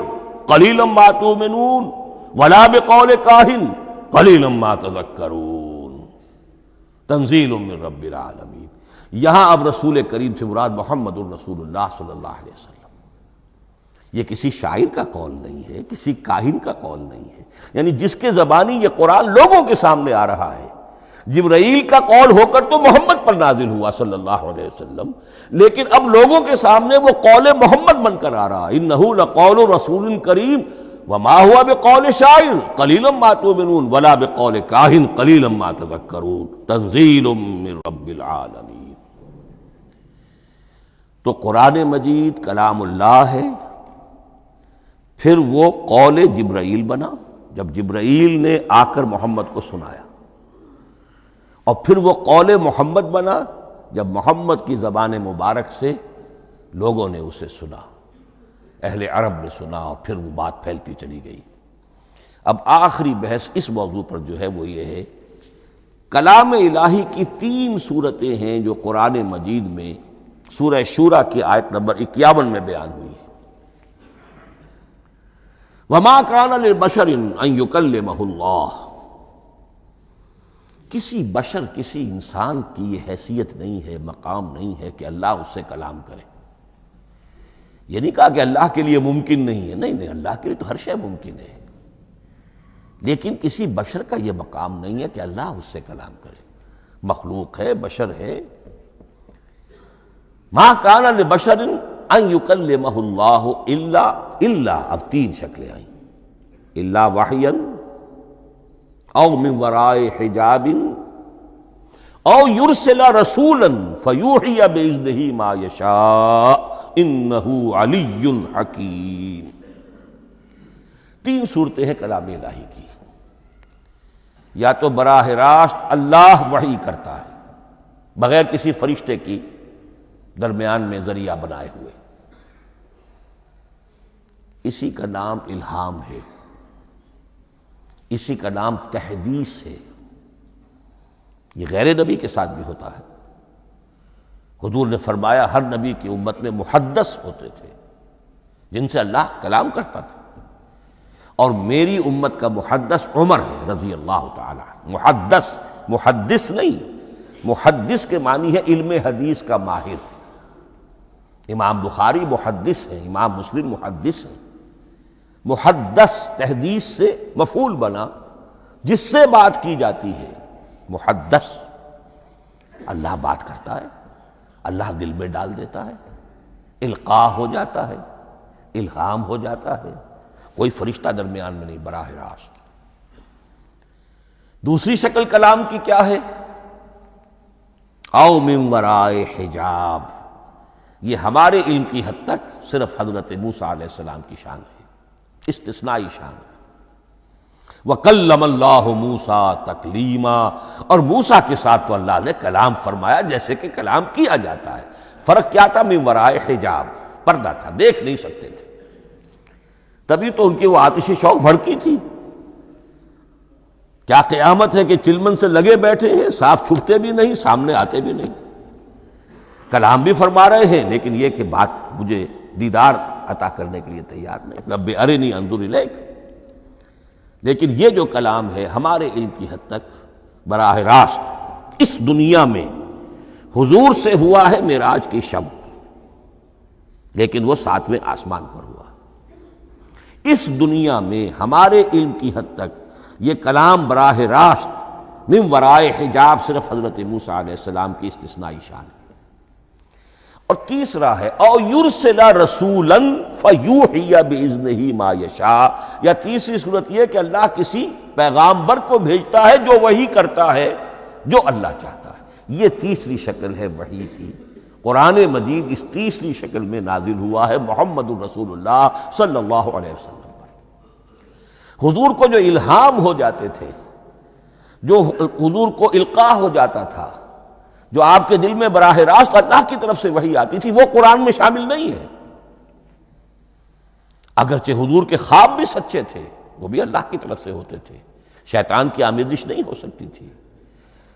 قلیلا ما تؤمنون ولا بقول کاہن قلیلا ما تذکرون تنزیل من رب العالمین۔ یہاں اب رسول کریم سے مراد محمد الرسول اللہ صلی اللہ علیہ وسلم۔ یہ کسی شاعر کا قول نہیں ہے، کسی کاہن کا قول نہیں ہے، یعنی جس کے زبانی یہ قرآن لوگوں کے سامنے آ رہا ہے۔ جبرائیل کا قول ہو کر تو محمد پر نازل ہوا صلی اللہ علیہ وسلم، لیکن اب لوگوں کے سامنے وہ قول محمد بن کر آ رہا ہے۔ انہ لقول رسول کریم وما ہوا بقول شاعر قلیلا ما تؤمنون ولا بقول کاہن قلیلا ما تذکرون تنزیل من رب العالمین۔ تو قرآن مجید کلام اللہ ہے، پھر وہ قول جبرائیل بنا جب جبرائیل نے آ کر محمد کو سنایا، اور پھر وہ قول محمد بنا جب محمد کی زبان مبارک سے لوگوں نے اسے سنا، اہل عرب نے سنا، اور پھر وہ بات پھیلتی چلی گئی۔ اب آخری بحث اس موضوع پر جو ہے وہ یہ ہے، کلام الہی کی 3 صورتیں ہیں جو قرآن مجید میں سورہ شورى کی آیت نمبر 51 میں بیان ہوئی ہے۔ وَمَا كَانَ لِبَشَرٍ أَن يُكَلِّمَهُ اللَّهُ، کسی بشر، کسی انسان کی یہ حیثیت نہیں ہے، مقام نہیں ہے کہ اللہ اس سے کلام کرے۔ یہ نہیں کہا کہ اللہ کے لیے ممکن نہیں ہے، نہیں، اللہ کے لیے تو ہر شے ممکن ہے، لیکن کسی بشر کا یہ مقام نہیں ہے کہ اللہ اس سے کلام کرے۔ مخلوق ہے، بشر ہے۔ ما کان لبشر ان یکلمہ اللہ الا اب 3 شکلیں آئیں، الا وحیا او من وراء حجاب او یرسل رسولا فیوحی باذنہ ما یشاء انہ علی حکیم۔ 3 صورتیں ہیں کلام الہی کی۔ یا تو براہ راست اللہ وحی کرتا ہے بغیر کسی فرشتے کی درمیان میں ذریعہ بنائے ہوئے، اسی کا نام الہام ہے، اسی کا نام تحدیث ہے۔ یہ غیر نبی کے ساتھ بھی ہوتا ہے۔ حضور نے فرمایا ہر نبی کی امت میں محدث ہوتے تھے جن سے اللہ کلام کرتا تھا، اور میری امت کا محدث عمر ہے رضی اللہ تعالی عنہ۔ محدث، محدث نہیں، محدث کے معنی ہے علم حدیث کا ماہر۔ امام بخاری محدث ہیں، امام مسلم محدث ہیں۔ محدث تحدیث سے مفعول بنا، جس سے بات کی جاتی ہے، محدث۔ اللہ بات کرتا ہے، اللہ دل میں ڈال دیتا ہے، القاء ہو جاتا ہے، الہام ہو جاتا ہے، کوئی فرشتہ درمیان میں نہیں، براہ راست۔ دوسری شکل کلام کی کیا ہے؟ او من وراء حجاب، یہ ہمارے علم کی حد تک صرف حضرت موسیٰ علیہ السلام کی شان ہے، استثنائی شان ہے۔ وَكَلَّمَ اللَّهُ مُوسَىٰ تَكْلِيمًا، اور موسیٰ کے ساتھ تو اللہ نے کلام فرمایا جیسے کہ کلام کیا جاتا ہے۔ فرق کیا تھا؟ من وراء حجاب، پردہ تھا، دیکھ نہیں سکتے تھے، تبھی تو ان کی وہ آتش شوق بھڑکی تھی۔ کیا قیامت ہے کہ چلمن سے لگے بیٹھے ہیں، صاف چھپتے بھی نہیں، سامنے آتے بھی نہیں، کلام بھی فرما رہے ہیں، لیکن یہ کہ بات مجھے دیدار عطا کرنے کے لیے تیار نہیں، رب ارنی انظر الیک۔ لیکن یہ جو کلام ہے ہمارے علم کی حد تک براہ راست اس دنیا میں حضور سے ہوا ہے معراج کی شب، لیکن وہ 7ویں آسمان پر ہوا۔ اس دنیا میں ہمارے علم کی حد تک یہ کلام براہ راست من ورائے حجاب صرف حضرت موسیٰ علیہ السلام کی استثنائی شان ہے۔ اور تیسرا ہے او یرسل رسولا فیوحی باذنہ ما یشاء، یا تیسری صورت یہ کہ اللہ کسی پیغامبر کو بھیجتا ہے جو وحی کرتا ہے جو اللہ چاہتا ہے۔ یہ تیسری شکل ہے وحی کی۔ قرآن مجید اس تیسری شکل میں نازل ہوا ہے محمد الرسول اللہ صلی اللہ علیہ وسلم پر۔ حضور کو جو الہام ہو جاتے تھے، جو حضور کو القاء ہو جاتا تھا، جو آپ کے دل میں براہ راست اللہ کی طرف سے وحی آتی تھی، وہ قرآن میں شامل نہیں ہے۔ اگرچہ حضور کے خواب بھی سچے تھے، وہ بھی اللہ کی طرف سے ہوتے تھے، شیطان کی آمیزش نہیں ہو سکتی تھی،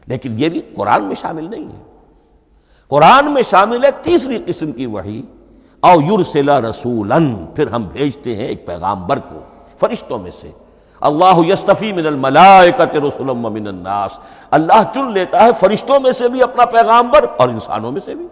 لیکن یہ بھی قرآن میں شامل نہیں ہے۔ قرآن میں شامل ہے تیسری قسم کی وحی، او یرسل رسولا، پھر ہم بھیجتے ہیں ایک پیغامبر کو فرشتوں میں سے، اللہ یستفی من الملائکۃ رسلا ومن الناس، اللہ چن لیتا ہے فرشتوں میں سے بھی اپنا پیغامبر اور انسانوں میں سے بھی۔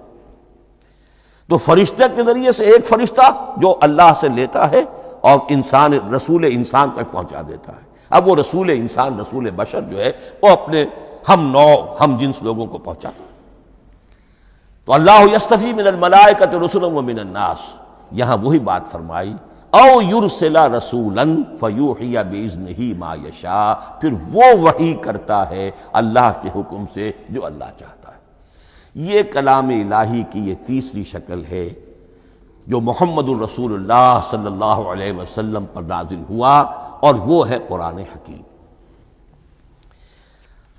تو فرشتے کے ذریعے سے ایک فرشتہ جو اللہ سے لیتا ہے اور انسان رسول انسان تک پہنچا دیتا ہے۔ اب وہ رسول انسان، رسول بشر جو ہے وہ اپنے ہم نوع ہم جنس لوگوں کو پہنچاتا ہے۔ تو اللہ یستفی من الملائکۃ رسلا ومن الناس، یہاں وہی بات فرمائی، او یرسل رسولا فیوحی باذنہ ما یشاء، پھر وہ وحی کرتا ہے اللہ کے حکم سے جو اللہ چاہتا ہے۔ یہ کلام الہی کی یہ تیسری شکل ہے جو محمد الرسول اللہ صلی اللہ علیہ وسلم پر نازل ہوا، اور وہ ہے قرآن حکیم۔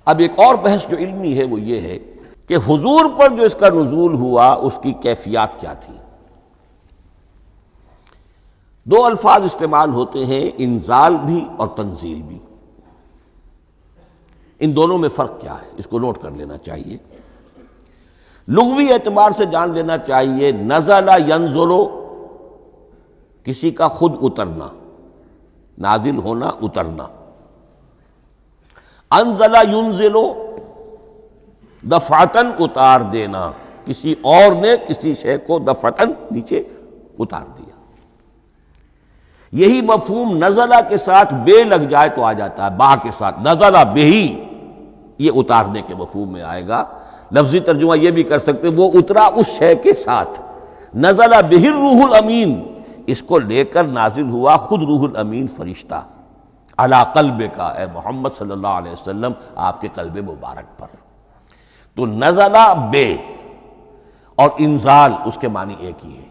اب ایک اور بحث جو علمی ہے وہ یہ ہے کہ حضور پر جو اس کا نزول ہوا اس کی کیفیات کیا تھی۔ دو الفاظ استعمال ہوتے ہیں، انزال بھی اور تنزیل بھی۔ ان دونوں میں فرق کیا ہے اس کو نوٹ کر لینا چاہیے۔ لغوی اعتبار سے جان لینا چاہیے، نزل ینزل کسی کا خود اترنا، نازل ہونا، اترنا۔ انزل ینزل دفعتاً اتار دینا، کسی اور نے کسی شے کو دفعتاً نیچے اتار دیا۔ یہی مفہوم نزلہ کے ساتھ بے لگ جائے تو آ جاتا ہے، با کے ساتھ نزلہ بہی، یہ اتارنے کے مفہوم میں آئے گا۔ لفظی ترجمہ یہ بھی کر سکتے وہ اترا اس شے کے ساتھ۔ نزل بہ الروح الامین، اس کو لے کر نازل ہوا خود روح الامین فرشتہ علی قلبک، اے محمد صلی اللہ علیہ وسلم آپ کے قلب مبارک پر۔ تو نزل بے اور انزال اس کے معنی ایک ہی ہے،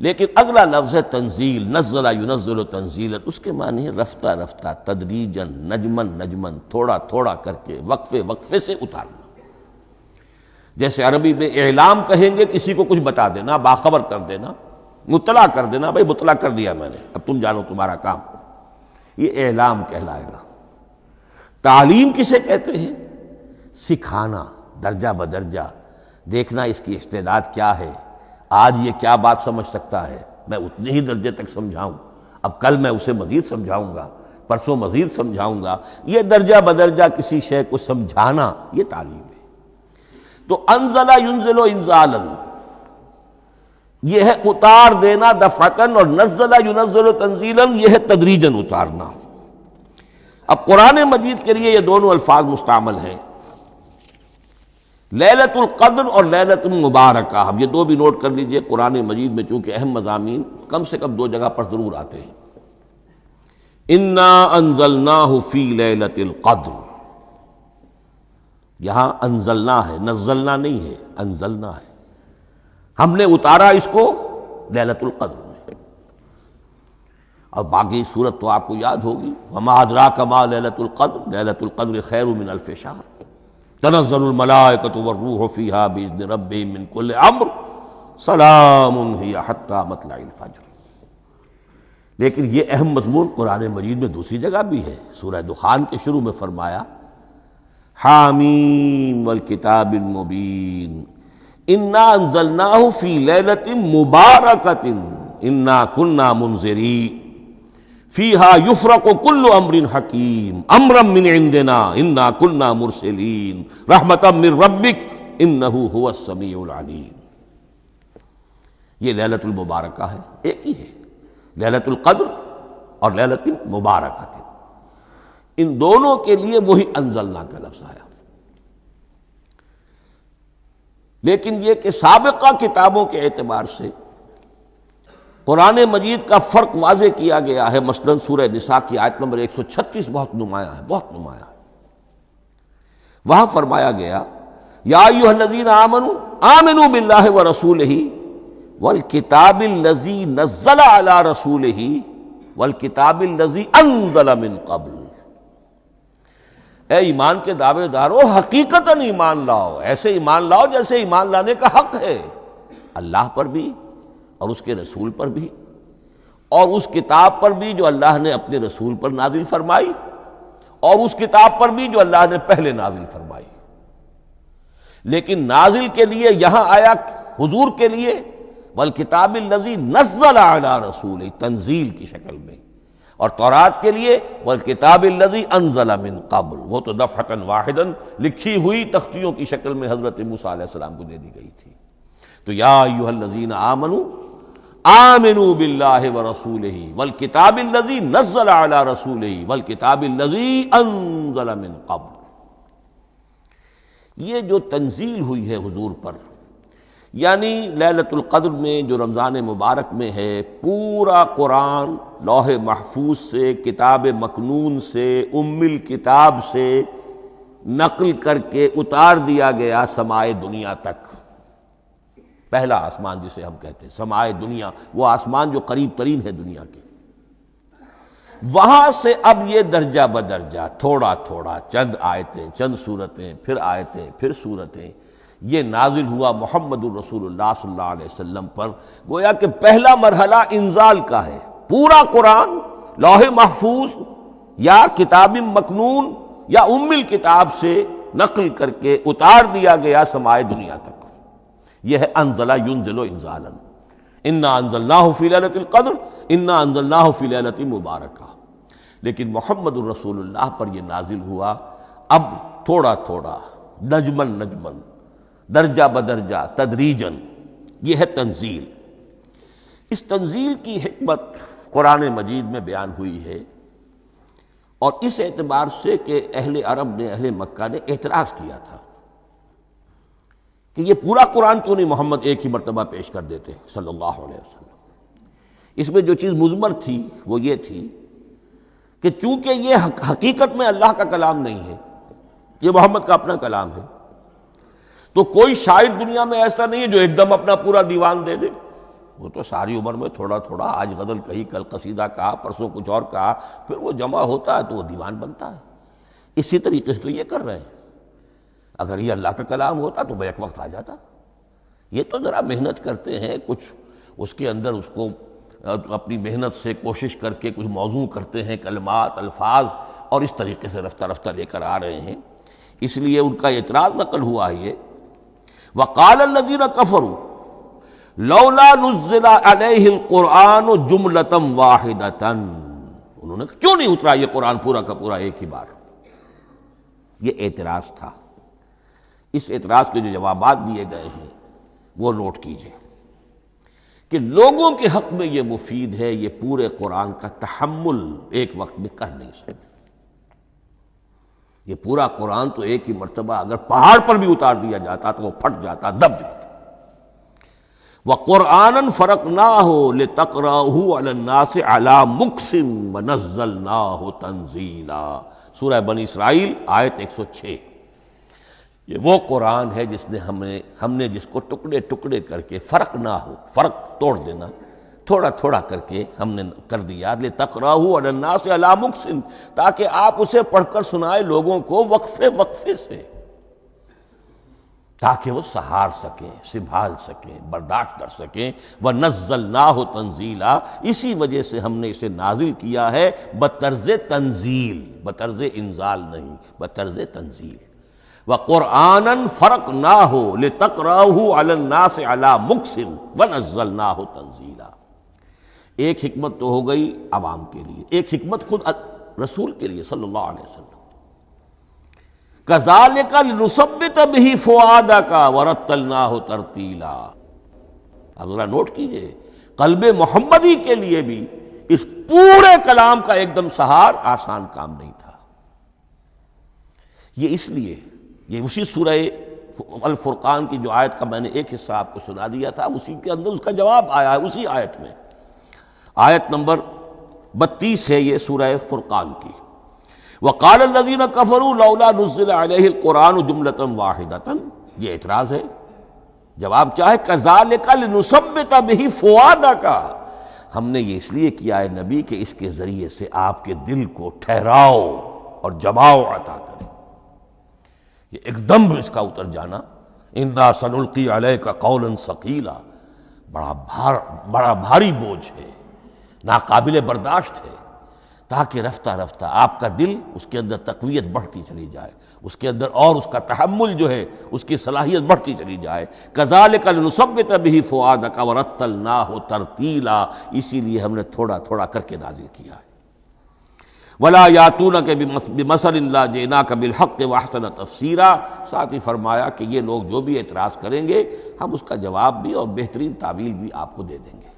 لیکن اگلا لفظ ہے تنزیل، نزل ینزل تنزیلا، اس کے معنی ہے رفتہ رفتہ، تدریجاً، نجمن نجمن، تھوڑا تھوڑا کر کے، وقفے وقفے سے اتارنا۔ جیسے عربی میں اعلام کہیں گے کسی کو کچھ بتا دینا، باخبر کر دینا، مطلع کر دینا، بھائی مطلع کر دیا میں نے، اب تم جانو تمہارا کام، یہ اعلام کہلائے گا۔ تعلیم کسے کہتے ہیں؟ سکھانا، درجہ بدرجہ، دیکھنا اس کی استعداد کیا ہے، آج یہ کیا بات سمجھ سکتا ہے، میں اتنے ہی درجے تک سمجھاؤں، اب کل میں اسے مزید سمجھاؤں گا، پرسوں مزید سمجھاؤں گا۔ یہ درجہ بدرجہ کسی شے کو سمجھانا، یہ تعلیم ہے۔ تو انزل ینزل انزالا، یہ ہے اتار دینا دفعتاً، اور نزل ینزل تنزیلا، یہ ہے تدریجاً اتارنا۔ اب قرآن مجید کے لیے یہ دونوں الفاظ مستعمل ہیں، لیلۃ القدر اور لیلۃ المبارکہ۔ اب یہ دو بھی نوٹ کر لیجئے، قرآن مجید میں چونکہ اہم مضامین کم سے کم دو جگہ پر ضرور آتے ہیں۔ انا انزلناہ فی لیلۃ القدر، یہاں انزلنا ہے، نزلنا نہیں ہے، انزلنا ہے، ہم نے اتارا اس کو لیلۃ القدر میں۔ اور باقی صورت تو آپ کو یاد ہوگی، وما ادراک ما لیلۃ القدر، لیلۃ القدر خیر من الف شہر، تنزل الملائکۃ والروح فیہا باذن ربہم من کل امر، سلام ہی حتی مطلع الفجر۔ لیکن یہ اہم مضمون قرآن مجید میں دوسری جگہ بھی ہے، سورہ دخان کے شروع میں فرمایا حامیم والکتاب المبین انا انزلناہ فی لیلۃ مبارکۃ انا کنا منذرین فیہا یفرق کل امر حکیم امرا من عندنا انا کنا مرسلین رحمتا من ربک انہ هو السمیع العلیم۔ یہ لیلۃ المبارکہ ہے، ایک ہی ہے، لیلۃ القدر اور لیلۃ المبارکہ، ان دونوں کے لیے وہی انزلنا کا لفظ آیا۔ لیکن یہ کہ سابقہ کتابوں کے اعتبار سے قرآن مجید کا فرق واضح کیا گیا ہے۔ مثلا سورہ نساء کی آیت نمبر 136 بہت نمایاں ہے، بہت نمایاں ہے۔ وہاں فرمایا گیا یا ایھا الذین آمنوا آمنوا باللہ ورسولہ والکتاب الذی نزل علی رسولہ والکتاب الذی انزل من قبل۔ اے ایمان کے دعوے دارو، حقیقتاً ایمان لاؤ، ایسے ایمان لاؤ جیسے ایمان لانے کا حق ہے، اللہ پر بھی اور اس کے رسول پر بھی، اور اس کتاب پر بھی جو اللہ نے اپنے رسول پر نازل فرمائی، اور اس کتاب پر بھی جو اللہ نے پہلے نازل فرمائی۔ لیکن نازل کے لیے یہاں آیا حضور کے لیے والکتاب الذی نزل علی رسولہ، تنزیل کی شکل میں، اور تورات کے لیے والکتاب الذی انزل من قبل، وہ تو دفعۃ واحدا لکھی ہوئی تختیوں کی شکل میں حضرت موسیٰ علیہ السلام کو دے دی گئی تھی۔ تو یا ایھا الذین آمنوا آمنوا باللہ ورسولہ والکتاب الذی نزل علی رسولہ والکتاب الذی انزل من قبل۔ یہ جو تنزیل ہوئی ہے حضور پر، یعنی لیلۃ القدر میں جو رمضان مبارک میں ہے، پورا قرآن لوح محفوظ سے، کتاب مکنون سے، ام الکتاب سے نقل کر کے اتار دیا گیا سمائے دنیا تک۔ پہلا آسمان جسے ہم کہتے ہیں سمائے دنیا، وہ آسمان جو قریب ترین ہے دنیا کے، وہاں سے اب یہ درجہ بدرجہ تھوڑا تھوڑا، چند آیتیں، چند سورتیں، پھر آیتیں، پھر سورتیں، یہ نازل ہوا محمد الرسول اللہ صلی اللہ علیہ وسلم پر۔ گویا کہ پہلا مرحلہ انزال کا ہے، پورا قرآن لوح محفوظ یا کتاب مکنون یا ام الکتاب سے نقل کر کے اتار دیا گیا سمائے دنیا تک۔ یہ ہے انزل ینزل انزالا، انا انزلناہ فی لیلۃ القدر انا انزلناہ فی لیلۃ مبارکہ۔ لیکن محمد الرسول اللہ پر یہ نازل ہوا اب تھوڑا تھوڑا، نجمن نجمن، درجہ بدرجہ، تدریجن۔ یہ ہے تنزیل۔ اس تنزیل کی حکمت قرآن مجید میں بیان ہوئی ہے، اور اس اعتبار سے کہ اہل عرب نے، اہل مکہ نے اعتراض کیا تھا کہ یہ پورا قرآن کیوں نہیں محمد ایک ہی مرتبہ پیش کر دیتے صلی اللہ علیہ وسلم۔ اس میں جو چیز مضمر تھی وہ یہ تھی کہ چونکہ یہ حقیقت میں اللہ کا کلام نہیں ہے، یہ محمد کا اپنا کلام ہے، تو کوئی شاعر دنیا میں ایسا نہیں ہے جو ایک دم اپنا پورا دیوان دے دے۔ وہ تو ساری عمر میں تھوڑا تھوڑا، آج غزل کہی، کل قصیدہ کہا، پرسوں کچھ اور کہا، پھر وہ جمع ہوتا ہے تو وہ دیوان بنتا ہے۔ اسی طریقے سے تو یہ کر رہے ہیں۔ اگر یہ اللہ کا کلام ہوتا تو بیک وقت آ جاتا۔ یہ تو ذرا محنت کرتے ہیں، کچھ اس کے اندر اس کو اپنی محنت سے کوشش کر کے کچھ موضوع کرتے ہیں، کلمات، الفاظ، اور اس طریقے سے رفتہ رفتہ لے کر آ رہے ہیں۔ اس لیے ان کا اعتراض نقل ہوا ہے یہ وقال الذین کفروا لولا نزل علیہ القرآن جملۃ واحدۃ، انہوں نے کیوں نہیں اترا یہ قرآن پورا کا پورا ایک ہی بار؟ یہ اعتراض تھا۔ اس اعتراض کے جو جوابات دیے گئے ہیں وہ نوٹ کیجئے کہ لوگوں کے حق میں یہ مفید ہے، یہ پورے قرآن کا تحمل ایک وقت میں کر نہیں سکتے۔ یہ پورا قرآن تو ایک ہی مرتبہ اگر پہاڑ پر بھی اتار دیا جاتا تو وہ پھٹ جاتا، دب جاتا۔ وَقُرْآنًا فَرَقْنَاهُ لِتَقْرَأَهُ عَلَى النَّاسِ عَلَى مُكْثٍ وَنَزَّلْنَاهُ تَنزِيلًا، سورہ بنی اسرائیل آیت 106۔ یہ وہ قرآن ہے جس نے ہم نے جس کو ٹکڑے ٹکڑے کر کے، فرق نہ ہو، فرق توڑ دینا، تھوڑا تھوڑا کر کے ہم نے کر دیا، لِتَقْرَأَهُ عَلَى النَّاسِ عَلَى مُكْثٍ، تاکہ آپ اسے پڑھ کر سنائے لوگوں کو وقفے وقفے سے، تاکہ وہ سہار سکیں، سنبھال سکیں، برداشت کر سکیں۔ وَنَزَّلْنَاهُ تَنزِيلًا، اسی وجہ سے ہم نے اسے نازل کیا ہے بطرز تنزیل، بطرز انزال نہیں، بطرز تنزیل۔ وَقُرْآنًا فَرَقْنَاهُ لِتَقْرَأَهُ عَلَى النَّاسِ عَلَى مُكْثٍ وَنَزَّلْنَاهُ تَنزِيلًا۔ ایک حکمت تو ہو گئی عوام کے لیے، ایک حکمت خود رسول کے لیے صلی اللہ علیہ وسلم۔ كَذَلِكَ لِنُثَبِّتَ بِهِ فُؤَادَكَ وَرَتَّلْنَاهُ تَرْتِيلًا۔ اب ذرا نوٹ کیجئے، قلب محمدی کے لیے بھی اس پورے کلام کا ایک دم سہار آسان کام نہیں تھا۔ یہ اس لیے، یہ اسی سورہ الفرقان کی جو آیت کا میں نے ایک حصہ آپ کو سنا دیا تھا، اسی کے اندر اس کا جواب آیا ہے، اسی آیت میں، آیت نمبر 32 ہے یہ سورہ فرقان کی۔ وقال الذین کفروا لولا نزل علیہ القرآن جملۃ واحدۃ، یہ اعتراض ہے۔ جواب کیا ہے؟ کذالک لنثبت بہ فؤادک، ہم نے یہ اس لیے کیا ہے نبی کہ اس کے ذریعے سے آپ کے دل کو ٹھہراؤ اور جماؤ عطا کرے، یہ ایک دم اس کا اتر جانا۔ انا سنلقی علیک قولا ثقیلا، بڑا بھاری بوجھ ہے، ناقابل برداشت ہے، تاکہ رفتہ رفتہ آپ کا دل، اس کے اندر تقویت بڑھتی چلی جائے، اس کے اندر اور اس کا تحمل جو ہے اس کی صلاحیت بڑھتی چلی جائے۔ کذالک لنثبت بہ فؤادک ورتلناہ ترتیلا، اسی لیے ہم نے تھوڑا تھوڑا کر کے نازل کیا ہے۔ ولا یاتونک بمثل الا جئناک بالحق واحسن تفسیرا، ساتھ ہی فرمایا کہ یہ لوگ جو بھی اعتراض کریں گے ہم اس کا جواب بھی اور بہترین تعویل بھی آپ کو دے دیں گے۔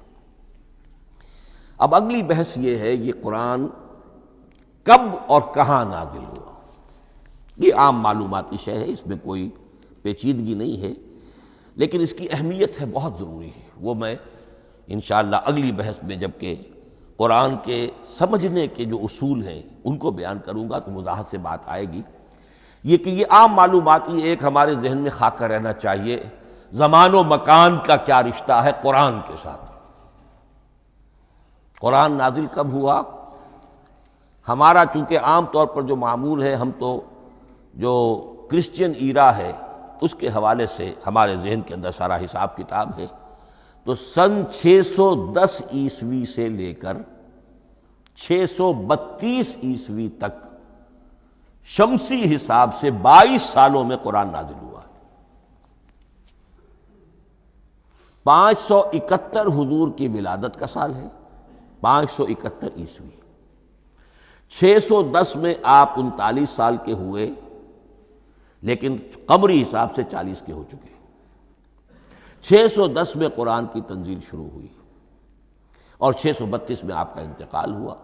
اب اگلی بحث یہ ہے، یہ قرآن کب اور کہاں نازل ہوا؟ یہ عام معلوماتی شے ہے، اس میں کوئی پیچیدگی نہیں ہے، لیکن اس کی اہمیت ہے بہت ضروری ہے، وہ میں انشاءاللہ اگلی بحث میں جب کہ قرآن کے سمجھنے کے جو اصول ہیں ان کو بیان کروں گا تو وضاحت سے بات آئے گی۔ یہ کہ یہ عام معلوماتی ایک ہمارے ذہن میں خاکہ رہنا چاہیے، زمان و مکان کا کیا رشتہ ہے قرآن کے ساتھ۔ قرآن نازل کب ہوا؟ ہمارا چونکہ عام طور پر جو معمول ہے، ہم تو جو کرسچین ایرا ہے اس کے حوالے سے ہمارے ذہن کے اندر سارا حساب کتاب ہے، تو سن 610 عیسوی سے لے کر 632 عیسوی تک شمسی حساب سے 22 سالوں میں قرآن نازل ہوا ہے۔ 571 حضور کی ولادت کا سال ہے، 571 عیسوی۔ 610 میں آپ 39 سال کے ہوئے، لیکن قمری حساب سے 40 کے ہو چکے۔ 610 میں قرآن کی تنزیل شروع ہوئی اور 632 میں آپ کا انتقال ہوا۔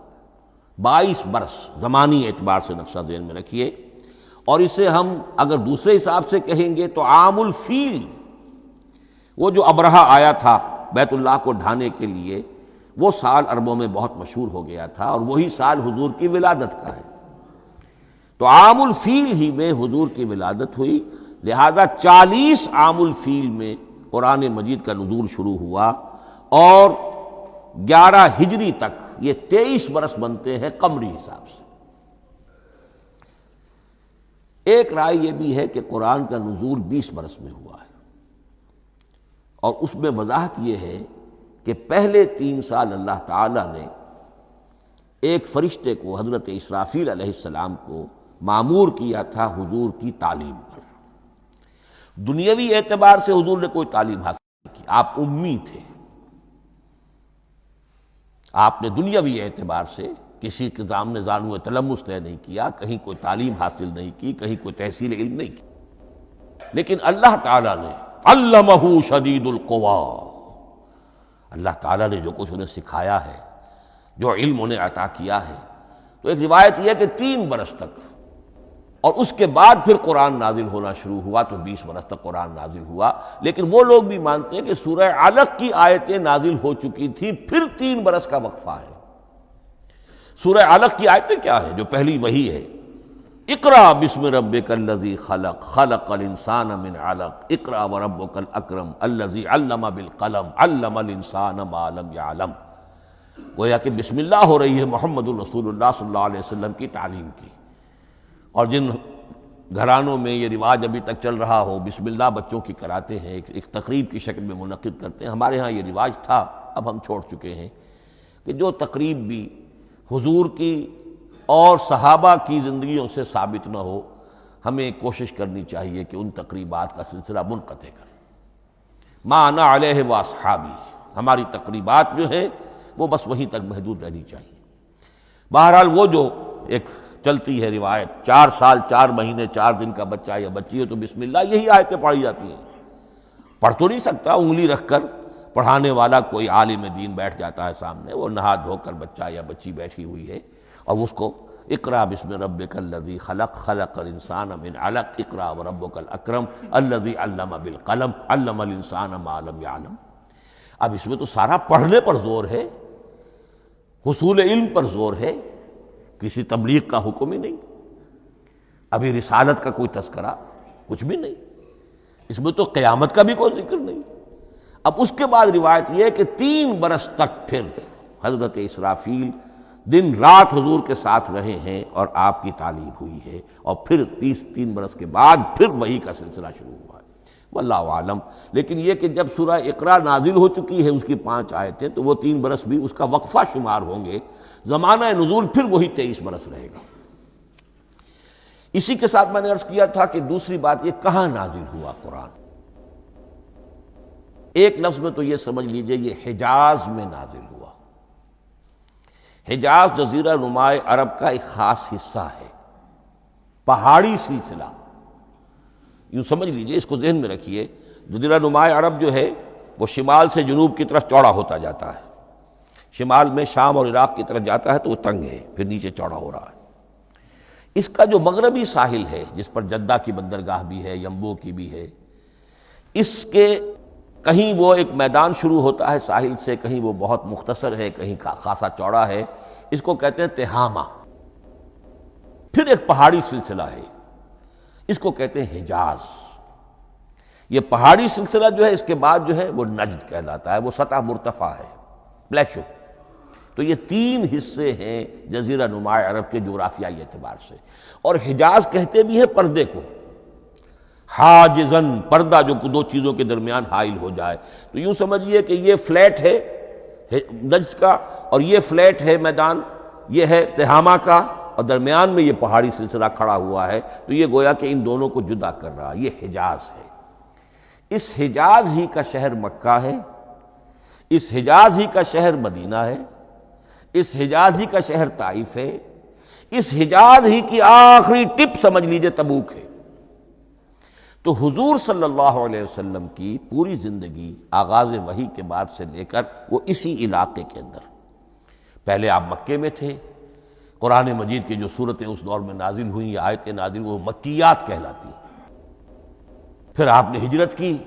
22 برس زمانی اعتبار سے نقشہ ذہن میں رکھیے، اور اسے ہم اگر دوسرے حساب سے کہیں گے تو عام الفیل، وہ جو ابرہہ آیا تھا بیت اللہ کو ڈھانے کے لیے، وہ سال عربوں میں بہت مشہور ہو گیا تھا، اور وہی سال حضور کی ولادت کا ہے، تو عام الفیل ہی میں حضور کی ولادت ہوئی، لہذا 40 عام الفیل میں قرآن مجید کا نزول شروع ہوا، اور 11 ہجری تک یہ 23 برس بنتے ہیں قمری حساب سے۔ ایک رائے یہ بھی ہے کہ قرآن کا نزول 20 برس میں ہوا ہے، اور اس میں وضاحت یہ ہے کہ پہلے 3 سال اللہ تعالیٰ نے ایک فرشتے کو، حضرت اسرافیل علیہ السلام کو مامور کیا تھا حضور کی تعلیم پر۔ دنیاوی اعتبار سے حضور نے کوئی تعلیم حاصل نہیں کی، آپ امی تھے، آپ نے دنیاوی اعتبار سے کسی کے سامنے زانو تلمس طے نہیں کیا، کہیں کوئی تعلیم حاصل نہیں کی، کہیں کوئی تحصیل علم نہیں کی، لیکن اللہ تعالیٰ نے علمہ شدید القوا، اللہ تعالیٰ نے جو کچھ انہیں سکھایا ہے، جو علم انہیں عطا کیا ہے، تو ایک روایت یہ ہے کہ 3 برس تک، اور اس کے بعد پھر قرآن نازل ہونا شروع ہوا تو 20 برس تک قرآن نازل ہوا۔ لیکن وہ لوگ بھی مانتے ہیں کہ سورہ علق کی آیتیں نازل ہو چکی تھی، پھر 3 برس کا وقفہ ہے۔ سورہ علق کی آیتیں کیا ہے؟ جو پہلی وحی ہے، اقرأ بسم ربک الذی خلق، خلق الانسان من علق، اقرأ وربک الاکرم الذی علم بالقلم، علم الانسان ما لم یعلم۔ گویا کہ بسم اللہ ہو رہی ہے محمد الرسول اللہ صلی اللہ علیہ وسلم کی تعلیم کی، اور جن گھرانوں میں یہ رواج ابھی تک چل رہا ہو، بسم اللہ بچوں کی کراتے ہیں، ایک تقریب کی شکل میں منعقد کرتے ہیں، ہمارے ہاں یہ رواج تھا، اب ہم چھوڑ چکے ہیں، کہ جو تقریب بھی حضور کی اور صحابہ کی زندگیوں سے ثابت نہ ہو، ہمیں کوشش کرنی چاہیے کہ ان تقریبات کا سلسلہ منقطع کریں۔ ما انا علیہ واصحابی، ہماری تقریبات جو ہیں وہ بس وہیں تک محدود رہنی چاہیے۔ بہرحال وہ جو ایک چلتی ہے روایت، 4 سال 4 مہینے 4 دن کا بچہ یا بچی ہو تو بسم اللہ یہی آیتیں پڑھی جاتی ہیں۔ پڑھ تو نہیں سکتا، انگلی رکھ کر پڑھانے والا کوئی عالم دین بیٹھ جاتا ہے سامنے، وہ نہا دھو کر بچہ یا بچی بیٹھی ہوئی ہے، اور اس کو اقرأ بسم ربک الذی خلق، خلق الانسان من علق، اقرأ وربک الاکرم الذی علم بالقلم، علم الانسان ما لم یعلم۔ اب اس میں تو سارا پڑھنے پر زور ہے، حصول علم پر زور ہے، کسی تبلیغ کا حکم ہی نہیں، ابھی رسالت کا کوئی تذکرہ کچھ بھی نہیں، اس میں تو قیامت کا بھی کوئی ذکر نہیں۔ اب اس کے بعد روایت یہ ہے کہ 3 برس تک پھر حضرت اسرافیل دن رات حضور کے ساتھ رہے ہیں اور آپ کی تعلیم ہوئی ہے، اور پھر 3 برس کے بعد پھر وحی کا سلسلہ شروع ہوا ہے، واللہ عالم۔ لیکن یہ کہ جب سورہ اقرا نازل ہو چکی ہے اس کی 5 آیتیں، تو وہ 3 برس بھی اس کا وقفہ شمار ہوں گے، زمانہ نزول پھر وہی 23 برس رہے گا۔ اسی کے ساتھ میں نے عرض کیا تھا کہ دوسری بات یہ کہاں نازل ہوا قرآن۔ ایک لفظ میں تو یہ سمجھ لیجئے یہ حجاز میں نازل ہوا۔ حجاز جزیرہ نماء عرب کا ایک خاص حصہ ہے، پہاڑی سلسلہ، یوں سمجھ لیجئے، اس کو ذہن میں رکھیے۔ جزیرہ نماء عرب جو ہے وہ شمال سے جنوب کی طرف چوڑا ہوتا جاتا ہے، شمال میں شام اور عراق کی طرف جاتا ہے تو وہ تنگ ہے، پھر نیچے چوڑا ہو رہا ہے۔ اس کا جو مغربی ساحل ہے جس پر جدہ کی بندرگاہ بھی ہے، ینبو کی بھی ہے، اس کے کہیں وہ ایک میدان شروع ہوتا ہے ساحل سے، کہیں وہ بہت مختصر ہے، کہیں خاصا چوڑا ہے، اس کو کہتے ہیں تہامہ۔ پھر ایک پہاڑی سلسلہ ہے، اس کو کہتے ہیں حجاز۔ یہ پہاڑی سلسلہ جو ہے اس کے بعد جو ہے وہ نجد کہلاتا ہے، وہ سطح مرتفع ہے، پلیٹو۔ تو یہ تین حصے ہیں جزیرہ نماء عرب کے جغرافیائی اعتبار سے، اور حجاز کہتے بھی ہیں پردے کو، حاجزن، پردہ جو دو چیزوں کے درمیان حائل ہو جائے۔ تو یوں سمجھیے کہ یہ فلیٹ ہے نجد کا، اور یہ فلیٹ ہے میدان، یہ ہے تہامہ کا، اور درمیان میں یہ پہاڑی سلسلہ کھڑا ہوا ہے، تو یہ گویا کہ ان دونوں کو جدا کر رہا، یہ حجاز ہے۔ اس حجاز ہی کا شہر مکہ ہے، اس حجاز ہی کا شہر مدینہ ہے، اس حجاز ہی کا شہر طائف ہے، اس حجاز ہی کی آخری ٹپ سمجھ لیجئے تبوک ہے۔ تو حضور صلی اللہ علیہ وسلم کی پوری زندگی آغاز وحی کے بعد سے لے کر وہ اسی علاقے کے اندر، پہلے آپ مکے میں تھے، قرآن مجید کی جو صورتیں اس دور میں نازل ہوئیں یا آیتیں نازل وہ مکیات کہلاتی ہیں۔ پھر آپ نے ہجرت کی،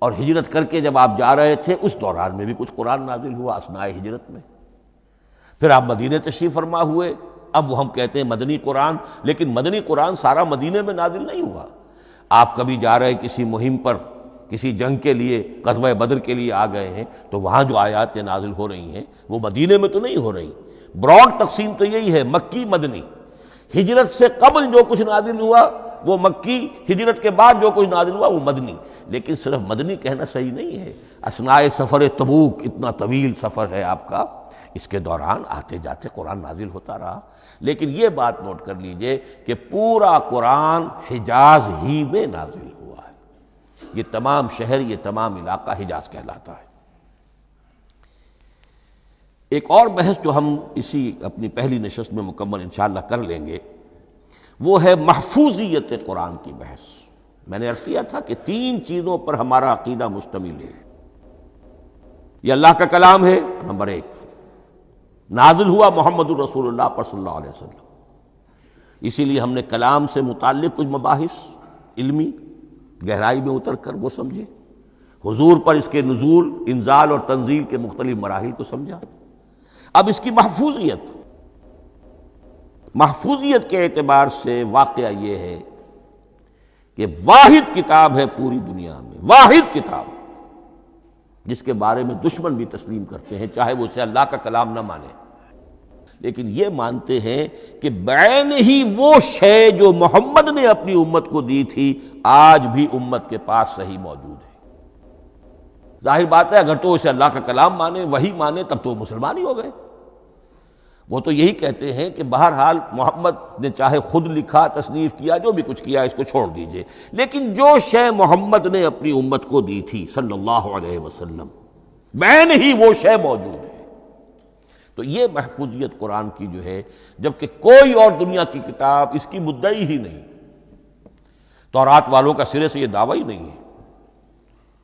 اور ہجرت کر کے جب آپ جا رہے تھے اس دوران میں بھی کچھ قرآن نازل ہوا اثناء ہجرت میں۔ پھر آپ مدینے تشریف فرما ہوئے، اب وہ ہم کہتے ہیں مدنی قرآن، لیکن مدنی قرآن سارا مدینے میں نازل نہیں ہوا۔ آپ کبھی جا رہے کسی مہم پر، کسی جنگ کے لیے، غزوہ بدر کے لیے آ گئے ہیں، تو وہاں جو آیات نازل ہو رہی ہیں وہ مدینے میں تو نہیں ہو رہی۔ براڈ تقسیم تو یہی ہے، مکی مدنی۔ ہجرت سے قبل جو کچھ نازل ہوا وہ مکی، ہجرت کے بعد جو کچھ نازل ہوا وہ مدنی۔ لیکن صرف مدنی کہنا صحیح نہیں ہے، اثناء سفر تبوک، اتنا طویل سفر ہے آپ کا، اس کے دوران آتے جاتے قرآن نازل ہوتا رہا۔ لیکن یہ بات نوٹ کر لیجئے کہ پورا قرآن حجاز ہی میں نازل ہوا ہے، یہ تمام شہر، یہ تمام علاقہ حجاز کہلاتا ہے۔ ایک اور بحث جو ہم اسی اپنی پہلی نشست میں مکمل انشاءاللہ کر لیں گے، وہ ہے محفوظیت قرآن کی بحث۔ میں نے عرض کیا تھا کہ تین چیزوں پر ہمارا عقیدہ مشتمل ہے۔ یہ اللہ کا کلام ہے، نمبر ایک، نازل ہوا محمد الرسول اللہ پر صلی اللہ علیہ وسلم، اسی لیے ہم نے کلام سے متعلق کچھ مباحث علمی گہرائی میں اتر کر وہ سمجھے، حضور پر اس کے نزول، انزال اور تنزیل کے مختلف مراحل کو سمجھا۔ اب اس کی محفوظیت کے اعتبار سے واقعہ یہ ہے کہ واحد کتاب ہے پوری دنیا میں، واحد کتاب جس کے بارے میں دشمن بھی تسلیم کرتے ہیں، چاہے وہ اسے اللہ کا کلام نہ مانے، لیکن یہ مانتے ہیں کہ بعین ہی وہ شے جو محمد نے اپنی امت کو دی تھی آج بھی امت کے پاس صحیح موجود ہے۔ ظاہر بات ہے اگر تو اسے اللہ کا کلام مانے، وہی مانے، تب تو مسلمان ہی ہو گئے۔ وہ تو یہی کہتے ہیں کہ بہرحال محمد نے چاہے خود لکھا، تصنیف کیا، جو بھی کچھ کیا اس کو چھوڑ دیجئے، لیکن جو شے محمد نے اپنی امت کو دی تھی صلی اللہ علیہ وسلم، بعین ہی وہ شے موجود ہے۔ تو یہ محفوظیت قرآن کی جو ہے، جبکہ کوئی اور دنیا کی کتاب اس کی مدعی ہی نہیں۔ تورات والوں کا سرے سے یہ دعویٰ ہی نہیں ہے،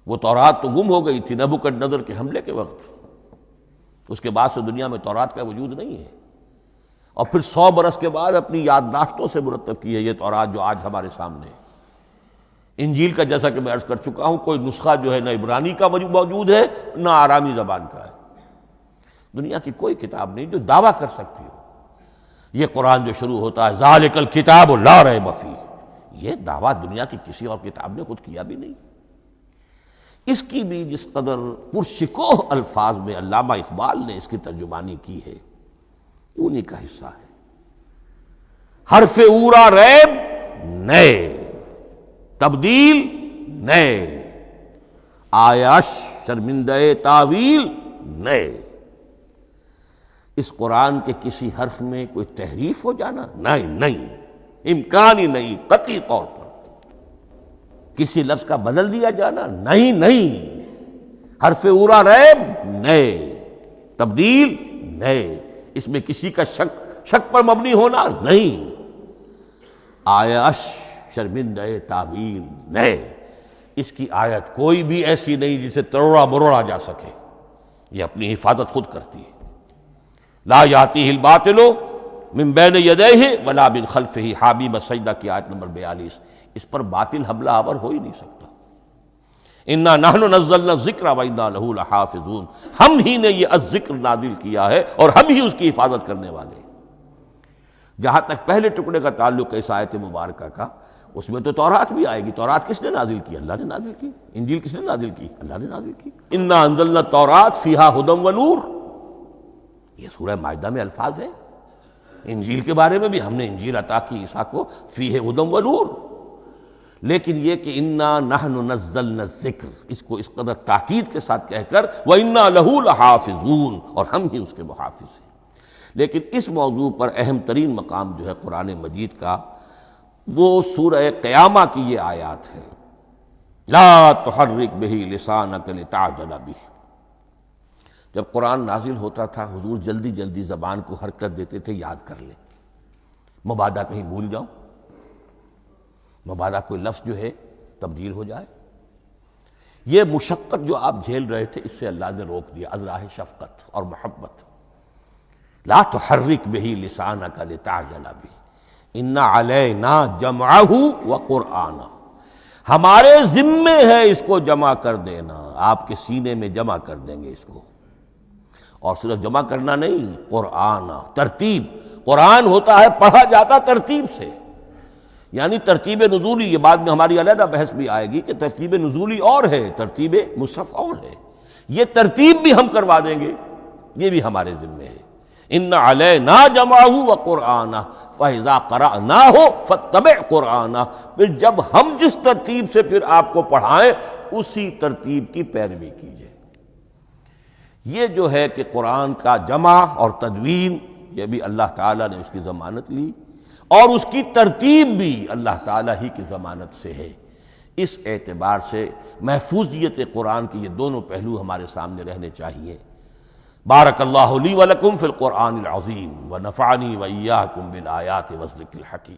وہ تورات تو گم ہو گئی تھی نبوکدنضر کے حملے کے وقت، اس کے بعد سے دنیا میں تورات کا وجود نہیں ہے، اور پھر 100 برس کے بعد اپنی یادداشتوں سے مرتب کی ہے یہ تورات جو آج ہمارے سامنے ہے۔ انجیل کا جیسا کہ میں عرض کر چکا ہوں، کوئی نسخہ جو ہے نہ عبرانی کا موجود ہے نہ آرامی زبان کا ہے، دنیا کی کوئی کتاب نہیں جو دعویٰ کر سکتی ہو۔ یہ قرآن جو شروع ہوتا ہے ذالک الکتاب لا ریب فیہ، یہ دعویٰ دنیا کی کسی اور کتاب نے خود کیا بھی نہیں۔ اس کی بھی جس قدر پرشکوہ الفاظ میں علامہ اقبال نے اس کی ترجمانی کی ہے، انہی کا حصہ ہے۔ حرف اورا ریب نئے، تبدیل نئے، آیاش شرمندہ تاویل نئے۔ اس قرآن کے کسی حرف میں کوئی تحریف ہو جانا نہیں، امکان ہی نہیں، قطعی طور پر کسی لفظ کا بدل دیا جانا نہیں، حرف اورا ریب نئے، تبدیل نئے۔ اس میں کسی کا شک پر مبنی ہونا نہیں، آیش شرمندہ تعویل نئے، اس کی آیت کوئی بھی ایسی نہیں جسے تروڑا مروڑا جا سکے، یہ اپنی حفاظت خود کرتی ہے۔ لا یاتیہ الباطل من بین یدیہ ولا من خلفہ، حامیم السجدہ کی آیت نمبر 42، اس پر باطل حملہ آور ہو ہی نہیں سکتا۔ انا نحن نزلنا الذکر وانا لہ لحافظون، ہم ہی نے یہ الذکر نازل کیا ہے اور ہم ہی اس کی حفاظت کرنے والے ہیں۔ جہاں تک پہلے ٹکڑے کا تعلق ہے اس آیت مبارکہ کا، اس میں تو تورات بھی آئے گی۔ تورات کس نے نازل کی؟ اللہ نے نازل کی۔ انجیل کس نے نازل کی؟ اللہ نے نازل کی۔ انا انزلنا التوراۃ فیہا ھدی ونور، یہ سورہ مائدہ میں الفاظ ہیں۔ انجیل کے بارے میں بھی ہم نے انجیل عطا کی عیسیٰ کو، فیہ ھدی ونور، لیکن یہ کہ انا نحن نزلنا الذکر، اس کو اس قدر تاکید کے ساتھ کہہ کر وَإِنَّا لَهُ لَحَافِظُونَ، اور ہم ہی اس کے محافظ ہیں۔ لیکن اس موضوع پر اہم ترین مقام جو ہے قرآن مجید کا، وہ سورہ قیامہ کی یہ آیات ہے، لا تحرک بہ لسانک لتعجل بہ۔ جب قرآن نازل ہوتا تھا حضور جلدی جلدی زبان کو حرکت دیتے تھے، یاد کر لیں، مبادا کہیں بھول جاؤ، مبادا کوئی لفظ جو ہے تبدیل ہو جائے۔ یہ مشقت جو آپ جھیل رہے تھے، اس سے اللہ نے روک دیا از راہ شفقت اور محبت۔ لا تحرک بہ لسانک لتعجل بہ، ان علینا جمعہ وقرآنہ، ہمارے ذمے ہے اس کو جمع کر دینا، آپ کے سینے میں جمع کر دیں گے اس کو۔ اور صرف جمع کرنا نہیں، قرآن، ترتیب۔ قرآن ہوتا ہے پڑھا جاتا ترتیب سے، یعنی ترتیب نزولی، یہ بعد میں ہماری علیحدہ بحث بھی آئے گی کہ ترتیب نزولی اور ہے، ترتیب مصحف اور ہے، یہ ترتیب بھی ہم کروا دیں گے، یہ بھی ہمارے ذمے ہے۔ ان علینا جمعہ وقرآنہ فاذا قرأناہ فاتبع قرآنہ، پھر جب ہم جس ترتیب سے پھر آپ کو پڑھائیں اسی ترتیب کی پیروی کیجیے۔ یہ جو ہے کہ قرآن کا جمع اور تدوین، یہ بھی اللہ تعالیٰ نے اس کی ضمانت لی، اور اس کی ترتیب بھی اللہ تعالیٰ ہی کی ضمانت سے ہے۔ اس اعتبار سے محفوظیت قرآن کے یہ دونوں پہلو ہمارے سامنے رہنے چاہیے۔ بارک اللہ لی ولکم فی القرآن العظیم ونفعنی وإیاکم بالآیات والذکر الحکیم۔